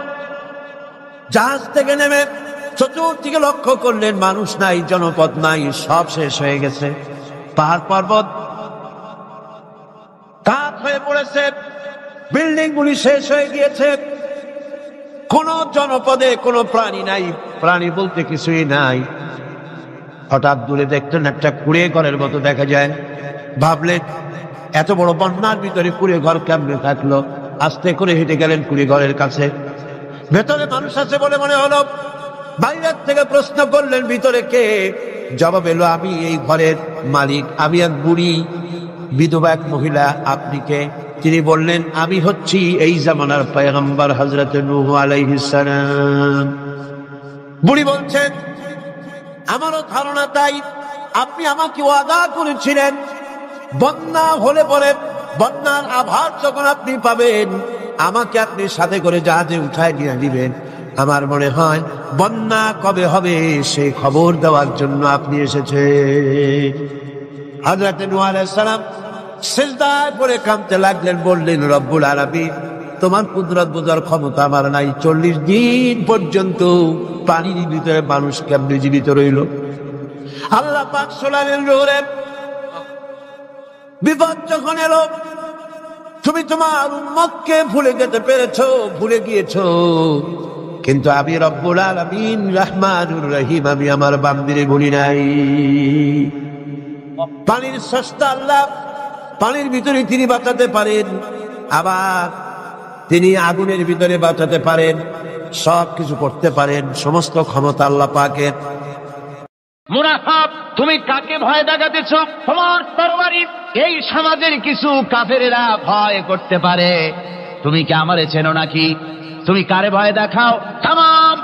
জাহাজ থেকে নেমে চতুর্দিকে লক্ষ্য করলেন, মানুষ নাই, জনপদ নাই, সব শেষ হয়ে গেছে। পাহাড় পর্বত কাঠ হয়ে পড়েছে, বিল্ডিং গুলি শেষ হয়ে গিয়েছে, কোন জনপদে কোনো প্রাণী নাই, প্রাণী বলতে কিছুই নাই। হঠাৎ দূরে দেখতেন একটা কুড়ে ঘরের মতো দেখা যায়। ভাবলেন, এত বড় বন্যার ভিতরে কুড়ে ঘর কেমনে থাকলো? আস্তে করে হেঁটে গেলেন কুড়ে ঘরের কাছে। ভেতরে মানুষ আছে বলে মনে হলো। বাইরের থেকে প্রশ্ন করলেন, ভিতরে কে? জবাব এলো, আমি এই ঘরের মালিক, আমি এক বুড়ি বিধবা এক মহিলা, আপনি কে? তিনি বললেন, আমি হচ্ছি এই জামানার পয়গম্বর হযরত নূহ আলাইহিস সালাম। বুড়ি বলছেন, আমারও ধারণা তাই। আপনি আমাকে ওয়াদা করেছিলেন বন্যা হলে পরে, বন্যার আভার যখন আপনি পাবেন, আমাকে আপনি সাথে করে জাহাজে উঠায় নিয়ে দিবেন। আমার মনে হয় বন্যা কবে হবে সেই খবর দেওয়ার জন্য আপনি এসেছেন। হযরত নূহ আলাইহিস সালাম সিজদায় পড়ে কাঁদতে লাগলেন, বললেন, রব্বুল আলামিন, তোমার কুদরত বোঝার ক্ষমতা আমার নাই। 40 দিন পর্যন্ত পানির ভিতরে মানুষ কেমনে জীবিত রইল? আল্লাহ পাক শোনালেন, রোরে বিপদ যখন এলো, তুমি তোমার উম্মতকে ভুলে যেতে পেরেছো, ভুলে গিয়েছো, কিন্তু আমি রব্বুল আলামিন রহমানুর রহিম, আমি আমার বান্দিরে ভুলি নাই। পানির স্রষ্টা আল্লাহ, পানির ভিতরে তিনি বাঁচাতে পারেন, আবার তিনি আগুনের ভিতরে বাঁচাতে পারেন, সব কিছু করতে পারেন, সমস্ত ক্ষমতা আল্লাহ পাকের। মুনাফাক, তুমি কাকে ভয় দেখাতেছ? তোমার তরবারি এই সমাজের কিছু কাফেরেরা ভয় করতে পারে, তুমি কি আমারে চেনো নাকি? তুমি কারে ভয় দেখাও? তাম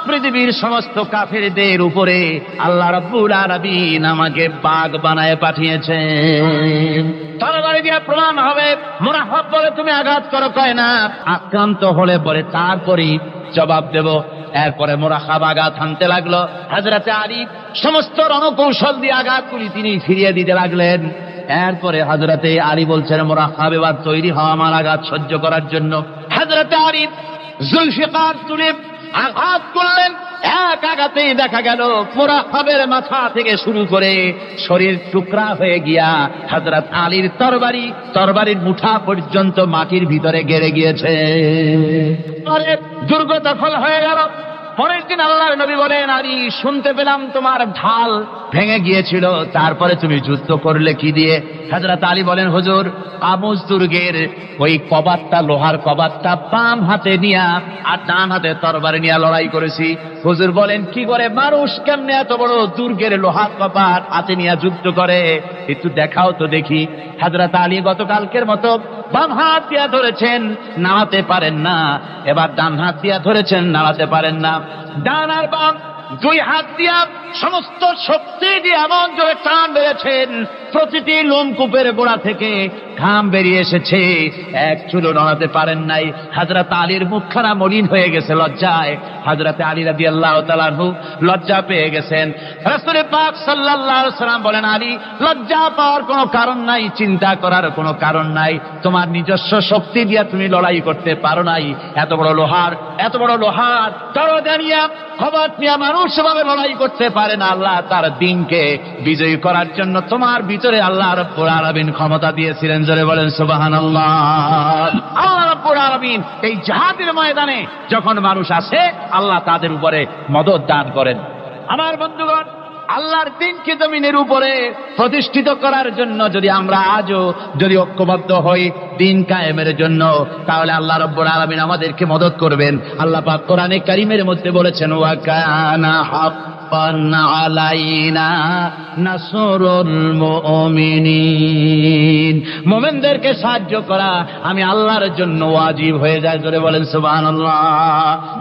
পৃথিবীর সমস্ত কাফেরদের উপরে আল্লাহ রাব্বুল আলামিন আমাকে বাঘ বানায় পাঠিয়েছেন। তরবারি দিয়ে প্রমাণ হবে। মুনাফাক বলে, তুমি আঘাত করো, কয় না, আক্রান্ত হলে পরে তারপরই জবাব দেব। এরপরে মোরাখাব আঘাত হানতে লাগলো। হযরতে আলী সমস্ত রণকৌশল দিয়ে আঘাতগুলি তিনি ফিরিয়ে দিতে লাগলেন। এরপরে হযরতে আলী বলছেন, মোরাখাব এবার তৈরি হওয়া আমার আঘাত সহ্য করার জন্য। হযরতে আলী জুলফিকার তুলে আঘাত করলেন। এক আঘাতেই দেখা গেল মোরাখাবের মাথা থেকে শুরু করে শরীর টুকরা হয়ে গিয়া হযরত আলীর তরবারির মুঠা পর্যন্ত মাটির ভিতরে গেড়ে গিয়েছে। দুর্গ দখল হয়ে গেল। পরের দিন আল্লাহর নবী বলেন, আলী শুনতে পেলাম তোমার ঢাল ভেঙে গিয়েছিল, তারপরে তুমি যুদ্ধ করলে কি দিয়ে? হযরত আলী বলেন, হুজুর আমুজ দুর্গের ওই কবাটটা, লোহার কবাটটা বাম হাতে নিয়া আর ডান হাতে তরবারি নিয়ে লড়াই করেছি। হুজুর বলেন, কি করে মানুষ কেমনে এত বড় দুর্গের লোহার কবাট হাতে নিয়ে যুদ্ধ করে? একটু দেখাও তো দেখি। হযরত আলী গতকালকের মতো বাম হাত দিয়া ধরেছেন, নাড়াতে পারেন না। এবার ডান হাত দিয়া ধরেছেন, নাড়াতে পারেন না। ডান আর বাম দুই হাত দিয়া সমস্ত শক্তি দিয়ে এমন জোরে টান বেড়েছেন, প্রতিটি লোমকূপের গোড়া থেকে ঘাম বেরিয়ে এসেছে, এক চুলো নড়াতে পারেন নাই। হযরত আলীর মুখখানা মলিন হয়ে গেছে লজ্জায়। হযরত আলী রাদিয়াল্লাহু তাআলা আনহু লজ্জা পেয়ে গেছেন। রাসূল পাক সাল্লাল্লাহু আলাইহি ওয়াসাল্লাম বলেন, আলী লজ্জা পাওয়ার কোনো কারণ নাই, চিন্তা করার কোনো কারণ নাই। তোমার নিজস্ব শক্তি দিয়ে তুমি লড়াই করতে পারো নাই। এত বড় লোহার দরজা নিয়ে, খবর নিয়ে মানুষ ভাবে লড়াই করতে পারে না। আল্লাহ তার দিনকে বিজয়ী করার জন্য তোমার ভিতরে আল্লাহ রাব্বুল আলামিন ক্ষমতা দিয়েছিলেন। জোরে বলেন সুবহানাল্লাহ। আল্লাহ রাব্বুল আলামিন এই জিহাদের ময়দানে যখন মানুষ আসে, আল্লাহ তাদের উপরে মদদ দান করেন। আমার বন্ধুগণ, আল্লাহর দিনকে জমিনের উপরে প্রতিষ্ঠিত করার জন্য যদি আমরা আজও যদি ঐক্যবদ্ধ হই দিন কায়েমের জন্য, তাহলে আল্লাহ রাব্বুল আলামিন আমাদেরকে মদদ করবেন। আল্লাহ পাক কোরআনে কারীমের মধ্যে বলেছেন, ওয়া কানা হাক্কান আলাইনা নাসরুল মুমিনিন। মুমিনদেরকে সাহায্য করা আমি আল্লাহর জন্য ওয়াজিব হয়ে যায়। জোরে বলেন সুবহানাল্লাহ।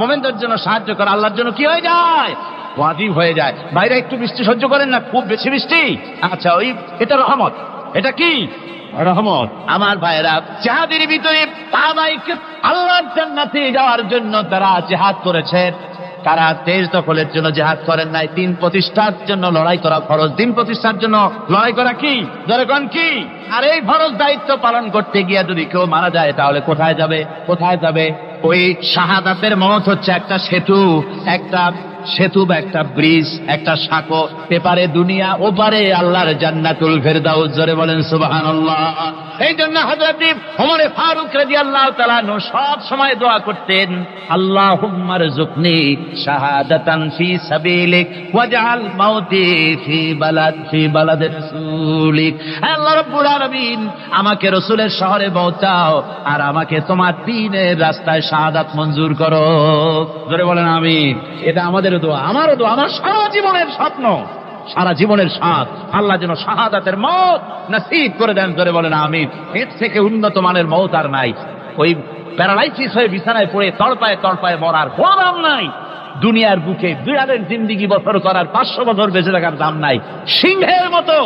মুমিনদের জন্য সাহায্য করা আল্লাহর জন্য কি হয়ে যায়? ওয়াজিব হয়ে যায়। বাইরে একটু বৃষ্টি সহ্য করেন না, খুব বেশি বৃষ্টি, আচ্ছা ওই এটা রহমত। এটা কি রহমত? আমার ভাইরা, জিহাদের ভিতরে সাহাবায়ে আল্লাহর জান্নাতে যাওয়ার জন্য তারা জিহাদ করেছেন। তারা দেশ দখলের জন্য জিহাদ করেন নাই, দিন প্রতিষ্ঠার জন্য লড়াই করা ফরজ। দিন প্রতিষ্ঠার জন্য লড়াই করা কি? ধরে কোন কি? আর এই ফরজ দায়িত্ব পালন করতে গিয়ে যদি কেউ মারা যায়, তাহলে কোথায় যাবে? কোথায় যাবে? ওই শাহাদাতের মত হচ্ছে একটা সেতু, বা একটা ব্রিজ, একটা সাঁকো। এপারে দুনিয়া, ওপারে আল্লাহর জান্নাতুল ফেরদাউস। জোরে বলেন সুবহানাল্লাহ। এই জন্য হযরত ওমর ফারুক রাদিয়াল্লাহু তাআলা আনহু সব সময় দোয়া করতেন, আল্লাহুম্মা রযুকনি শাহাদাতান ফি সাবিলিক ওয়াজআল মাউতি ফি বালাদি রাসূলিক। আল্লাহ রাব্বুল আলামিন, আমাকে রাসূলের শহরে পৌঁছাও আর আমাকে তোমার দ্বীনের রাস্তায় শাহাদাত মঞ্জুর করো। জোরে বলেন আমিন। এটা আমাদের দোয়া, আমারও দোয়া, আমার সারা জীবনের স্বপ্ন, সারা জীবনের স্বাদ, আল্লাহ যেন শাহাদাতের মওত নসিব করে দেন। জোরে বলেন আমিন। এর থেকে উন্নত মানের মওত আর নাই। ওই প্যারালাইসিস হয়ে বিছানায় পড়ে তড়পায় মরার কোনো দাম নাই। দুনিয়ার বুকে দুনিয়ার জিন্দেগি বছর করার 500 বছর বেঁচে থাকার দাম নাই। সিংহের মতো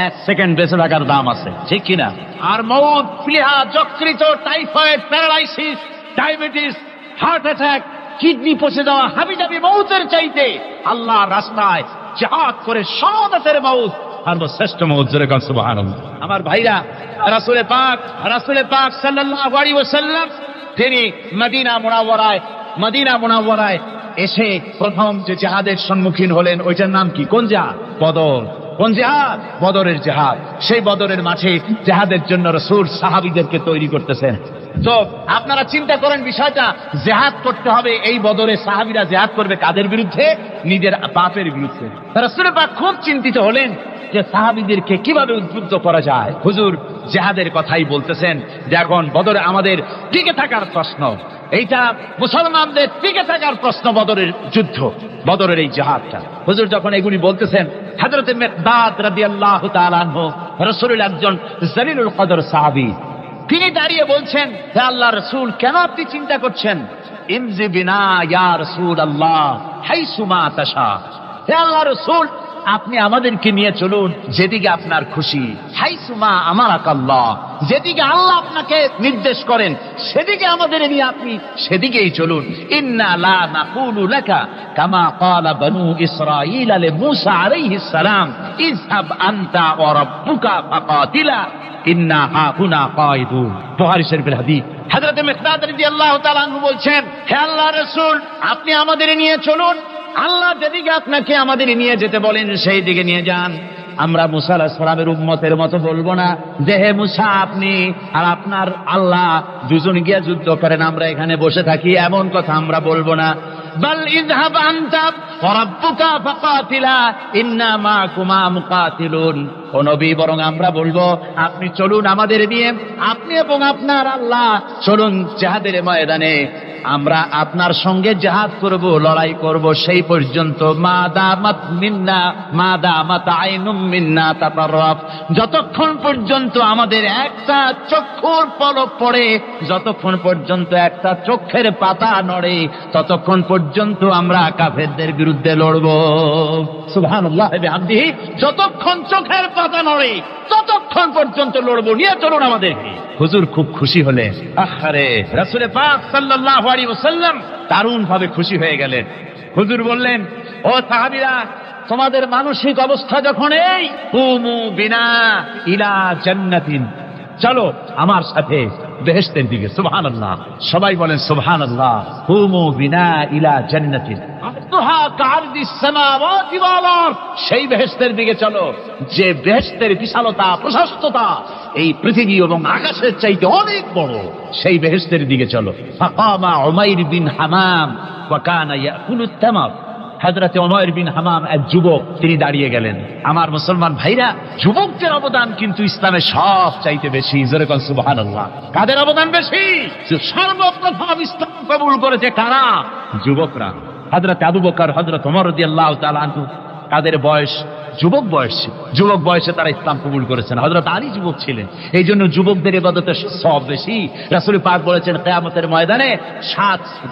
1 সেকেন্ড বেঁচে থাকার দাম আছে, ঠিক কিনা? আর মওত, প্লীহা, যকৃত, typhoid, paralysis, diabetes, heart attack, kidney পচে যাওয়া, হাবিজাবি মৌতের চাইতে আল্লাহর রাস্তায় জিহাদ করে শাহাদাতের মৌত সর্বশ্রেষ্ঠ মৌত। জোরে বলেন সুবহানাল্লাহ। আমার ভাইরা, রাসূল পাক সাল্লাল্লাহু আলাইহি ওয়াসাল্লাম তিনি মদিনা মুনাওয়ারায় এসে প্রথম যে জিহাদের সম্মুখীন হলেন, ওইটার নাম কি? কোন জিহাদ? বদর। কোন জিহাদ? বদরের জিহাদ। সেই বদরের মাঠে জিহাদের জন্য রাসূল সাহাবীদেরকে তৈরি করতেছেন। তো আপনারা চিন্তা করেন বিষয়টা, জিহাদ করতে হবে। এই বদরে সাহাবীরা জিহাদ করবে কাদের বিরুদ্ধে? নিজের বাপের বিরুদ্ধে। রাসূল পাক খুব চিন্তিত হলেন যে সাহাবীদেরকে কিভাবে উদ্বুদ্ধ করা যায়। হুজুর জিহাদের কথাই বলতেছেন যে এখন বদরে আমাদের টিকে থাকার প্রশ্ন, এইটা মুসলমানদের টিকে থাকার প্রশ্ন, বদরের যুদ্ধ, বদরের এই জিহাদটা। হুজুর যখন এগুলি বলতেছেন, হযরত মিকদাদ রাদিয়াল্লাহু তাআলা আনহু রাসূলের একজন জলিলুল কদর সাহাবী, তিনি দাঁড়িয়ে বলছেন, হে আল্লাহর রাসূল, কেন আপনি চিন্তা করছেন? ইমজি বিনা ইয়া রাসূলুল্লাহ হাইসুমা তাশা। হে আল্লাহর রাসূল, আপনি আমাদেরকে নিয়ে চলুন যেদিকে আপনার খুশি। হাইসুমা আমারাকাল্লাহ, যেদিকে আল্লাহ আপনাকে নির্দেশ করেন সেদিকে আমাদের নিয়ে আপনি সেদিকেই চলুন। ইন্না লা নাকুলু লাকা কামা ক্বালা বনু ইসরাঈল লিমূসা আলাইহিস সালাম, ইযহাব আনতা ওয়া রাব্বুকা ফাকাতিলা ইন্না হাহুনা কায়িদুন। বুখারী শরীফের হাদিস। হযরত মিকদাদ রাদিয়াল্লাহু তাআলা আনহু বলছেন, হে আল্লাহর রাসূল, আপনি আমাদের নিয়ে চলুন। আল্লাহ যেদিকে আপনাকে আমাদের নিয়ে যেতে বলেন সেই দিকে নিয়ে যান। আমরা মুসা আলাইহিস সালামের উম্মতের মতো বলবো না যে হে মুসা, আপনি আর আপনার আল্লাহ দুজন গিয়ে যুদ্ধ করেন, আমরা এখানে বসে থাকি, এমন কথা আমরা বলবো না। বাল ইযহাব আনতা ওয়া রাব্বুকা ফাকাতিলা ইন্না মাআকুমা মুকাতিলুন। ও নবী, বরং আমরা বলবো আপনি চলুন আমাদের নিয়ে, আপনি এবং আপনার আল্লাহ চলুন জিহাদের ময়দানে, আমরা আপনার সঙ্গে জিহাদ করব, লড়াই করব সেই পর্যন্ত। মা দামাত মিন্না মা দামাত আইনুম মিন্না তাতাররাফ, যতক্ষণ পর্যন্ত আমাদের একটা চক্ষুর পলক পড়ে, যতক্ষণ পর্যন্ত একটা চোখের পাতা নড়ে, ততক্ষণ পর্যন্ত আমরা কাফেরদের বিরুদ্ধে লড়ব। সুবহানাল্লাহ ওয়া বিহামদিহি, যতক্ষণ চোখের পাতা নড়ে ততক্ষণ পর্যন্ত লড়ব, নিয়ে চলুন আমাদেরকে। হুজুর খুব খুশি হলেন। আহারে, রাসূল পাক সাল্লাল্লাহু আলাইহি ওয়াসাল্লাম দারুণ ভাবে খুশি হয়ে গেলেন। হুজুর বললেন, ও সাহাবীরা, তোমাদের মানসিক অবস্থা যখন এই, কুমু বিনা ইলা জান্নাতিন, চলো আমার সাথে বেহেশতের দিকে। সুবহানাল্লাহ, সবাই বলেন সুবহানাল্লাহ। কুমু বিনা ইলা জান্নাতিন আরদুহা কাআরদিস সামাওয়াতি ওয়াল আরদ, সেই বেহেশতের দিকে চলো যে বেহেশতের বিশালতা প্রশস্ততা এই পৃথিবী এবং আকাশের চাইতে অনেক বড়, সেই বেহেশতের দিকে চলো। ফাকামা উমাইর বিন হামাম ওয়া কানা ইয়াকুলুত তামার, হযরতে উমাইর বিন হামাম এক যুবক, তিনি দাঁড়িয়ে গেলেন। আমার মুসলমান ভাইরা, যুবকদের অবদান কিন্তু ইসলামে সব চাইতে বেশি। জোরে বল সুবহানাল্লাহ। কাদের অবদান বেশি? সর্বপ্রথম ইসলাম কবুল করেছে কারা? যুবকরা। হযরত আবু বকর, হযরত ওমর রাদিয়াল্লাহু তাআলা আনহু, তাদের বয়স যুবক বয়স, যুবক বয়সে তারা ইসলাম কবুল করেছেন। হযরত আলী যুবক ছিলেন, এই জন্য যুবকদের ইবাদতের সওয়াব বেশি। রাসূল পাক বলেছেন, কিয়ামতের ময়দানে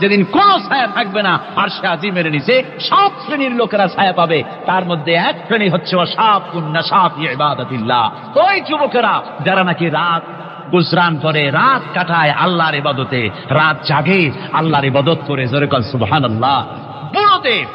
যেদিন কোন ছায়া থাকবে না, আরশে আজিমের নিচে 7 শ্রেণীর লোকেরা ছায়া পাবে, তার মধ্যে এক শ্রেণী হচ্ছে ওয়াশাবুন নাশা ফি ইবাদাতিল্লাহ, ওই যুবকেরা যারা নাকি রাত গুজরান করে, রাত কাটায় আল্লাহর ইবাদতে, রাত জাগে আল্লাহর ইবাদত করে। জোরে বল সুবহানাল্লাহ। বুড়োদের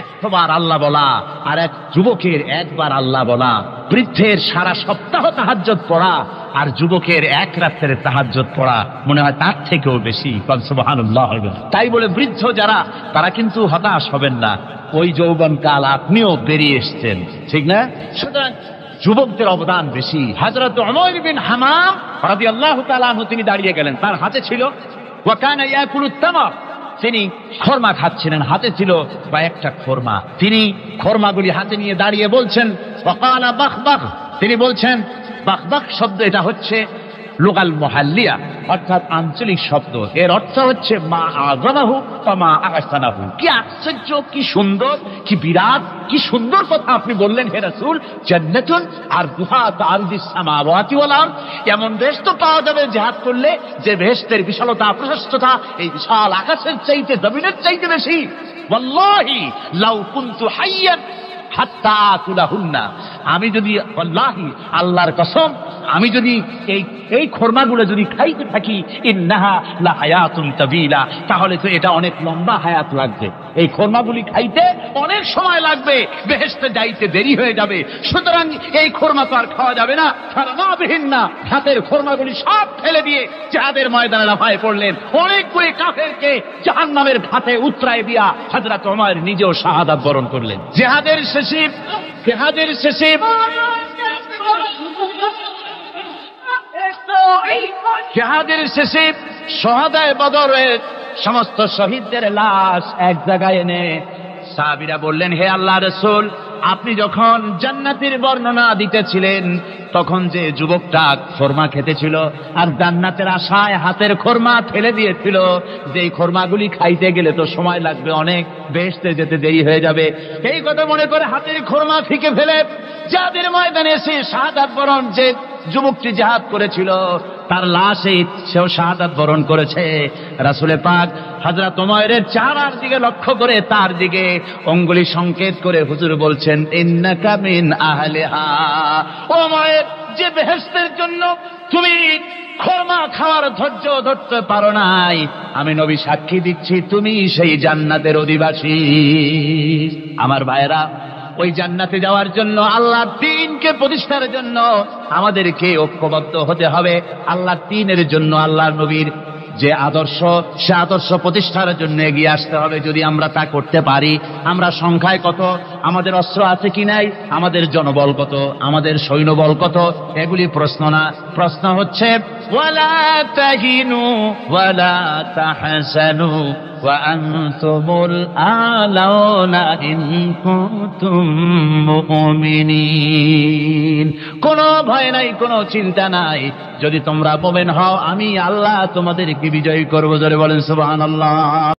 একবার আল্লাহ বলা আর এক যুবকের একবার আল্লাহ বলা, বৃদ্ধের সারা সপ্তাহ তাহাজ্জুদ পড়া আর যুবকের এক রাতের তাহাজ্জুদ পড়া, মনে হয় তার থেকেও বেশি। সুবহানাল্লাহ। তাই বলে বৃদ্ধ যারা, তারা কিন্তু হতাশ হবেন না, ওই যৌবনকাল আপনিও বেরিয়ে এসছেন, ঠিক না? সুতরাং যুবকদের অবদান বেশি। হযরত উমাইর বিন হামাম রাদিয়াল্লাহু তাআলা আনহু, তিনি দাঁড়িয়ে গেলেন, তার হাতে ছিল ওয়া কানা ইয়াকুলুত তামার, তিনি খরমা খাচ্ছিলেন, হাতে ছিল কয়েকটা খরমা, তিনি খরমাগুলি হাতে নিয়ে দাঁড়িয়ে বলছেন ওয়াকালা বাখবাখ, তিনি বলছেন, বাখবাখ শব্দ এটা হচ্ছে লুগাল মুহাল্লিয়া, অর্থাৎ আঞ্চলিক শব্দ। এর অর্থ হচ্ছে মা আযমাহু ওয়া মা আহসানাহু। কি আশ্চর্য, কি সুন্দর, কি বিরাট, কি সুন্দর কথা আপনি বললেন হে রাসূল। জান্নাতুন আরদুহা কাআরদিস সামাওয়াতি ওয়াল আরদ, এমন দেশ তো পাওয়া যাবে জিহাদ করলে যে বেহেশতের বিশালতা প্রশস্ততা এই বিশাল আকাশের চাইতে, জমিনের চাইতে বেশি। ওয়াল্লাহি লাউ কুনতু হাইয়ান হাত্তা আকুলাহুন্না, আমি যদি, ওয়াল্লাহি আল্লাহর কসম, আমি যদি এই খরমাগুলো যদি খাইতে থাকি, ইন্নাহা লা হায়াতুন তাবিলা, তাহলে তো এটা অনেক লম্বা হায়াত লাগবে। এই খরমাগুলি খাইতে অনেক সময় লাগবে, বেহেশতে যাইতে দেরি হয়ে যাবে। সুতরাং এই খরমা তো আর খাওয়া যাবে না। ফারমাবিহিন না, হাতের খরমাগুলি সব ফেলে দিয়ে জিহাদের ময়দানে লাফায় পড়লেন। অনেকগুলি কাফেরকে জাহান্নামের ঘাতে উতরায় দিয়া হযরত ওমর নিজেও শাহাদাত বরণ করলেন। জিহাদের শেষে জিহাদের শেষে শহাদায়ে বদরের সমস্ত শহীদদের লাশ এক জায়গায় এনে সাহাবীরা বললেন, হে আল্লাহর রাসূল, আপনি যখন জান্নাতের বর্ণনা দিতেছিলেন, তখন যে যুবকটা খরমা খেতেছিল আর জান্নাতের আশায় হাতের খরমা ফেলে দিয়েছিল, যে খরমাগুলি খাইতে গেলে তো সময় লাগবে অনেক, বেহেশতে যেতে দেরি হয়ে যাবে, এই কথা মনে করে হাতের খরমা ফিকে ফেলে জিহাদের ময়দানে এসে শাহাদাত বরণ, যে যুবকটি জিহাদ করেছিল তার লাশে সেও শাহাদাত বরণ করেছে। রাসূল পাক হযরত ওমরের চেহারার দিকে লক্ষ্য করে তার দিকে অঙ্গুলি সংকেত করে হুজুর বলছেন, ইন্নাকা মিন আহলিহা, ওমর, যে বেহেশতের জন্য তুমি খরমা খাওয়ার ধৈর্য ধরতে পারো নাই, আমি নবী সাক্ষী দিচ্ছি তুমি সেই জান্নাতের অধিবাসী। আমার ভাইরা, ওই জান্নাতে যাওয়ার জন্য, আল্লাহর দ্বীনকে প্রতিষ্ঠার জন্য আমাদেরকে ঐক্যবদ্ধ হতে হবে। আল্লাহর দ্বীনের জন্য আল্লাহর নবীর যে আদর্শ, সে আদর্শ প্রতিষ্ঠার জন্য এগিয়ে আসতে হবে। যদি আমরা তা করতে পারি, আমরা সংখ্যায় কত, আমাদের অস্ত্র আছে কি নাই, আমাদের জনবল কত, আমাদের সৈন্যবল কত, এগুলি প্রশ্ন না। প্রশ্ন হচ্ছে ওয়ালা তাহিনু ওয়ালা তাহসানু ওয়া আনতুমুল আলাউনা ইন কুনতুম মুমিনিন। কোনো ভয় নাই, কোনো চিন্তা নাই, যদি তোমরা মুমিন হও আমি আল্লাহ তোমাদেরকে বিজয়ী করব। জোরে বলেন সুবহানাল্লাহ।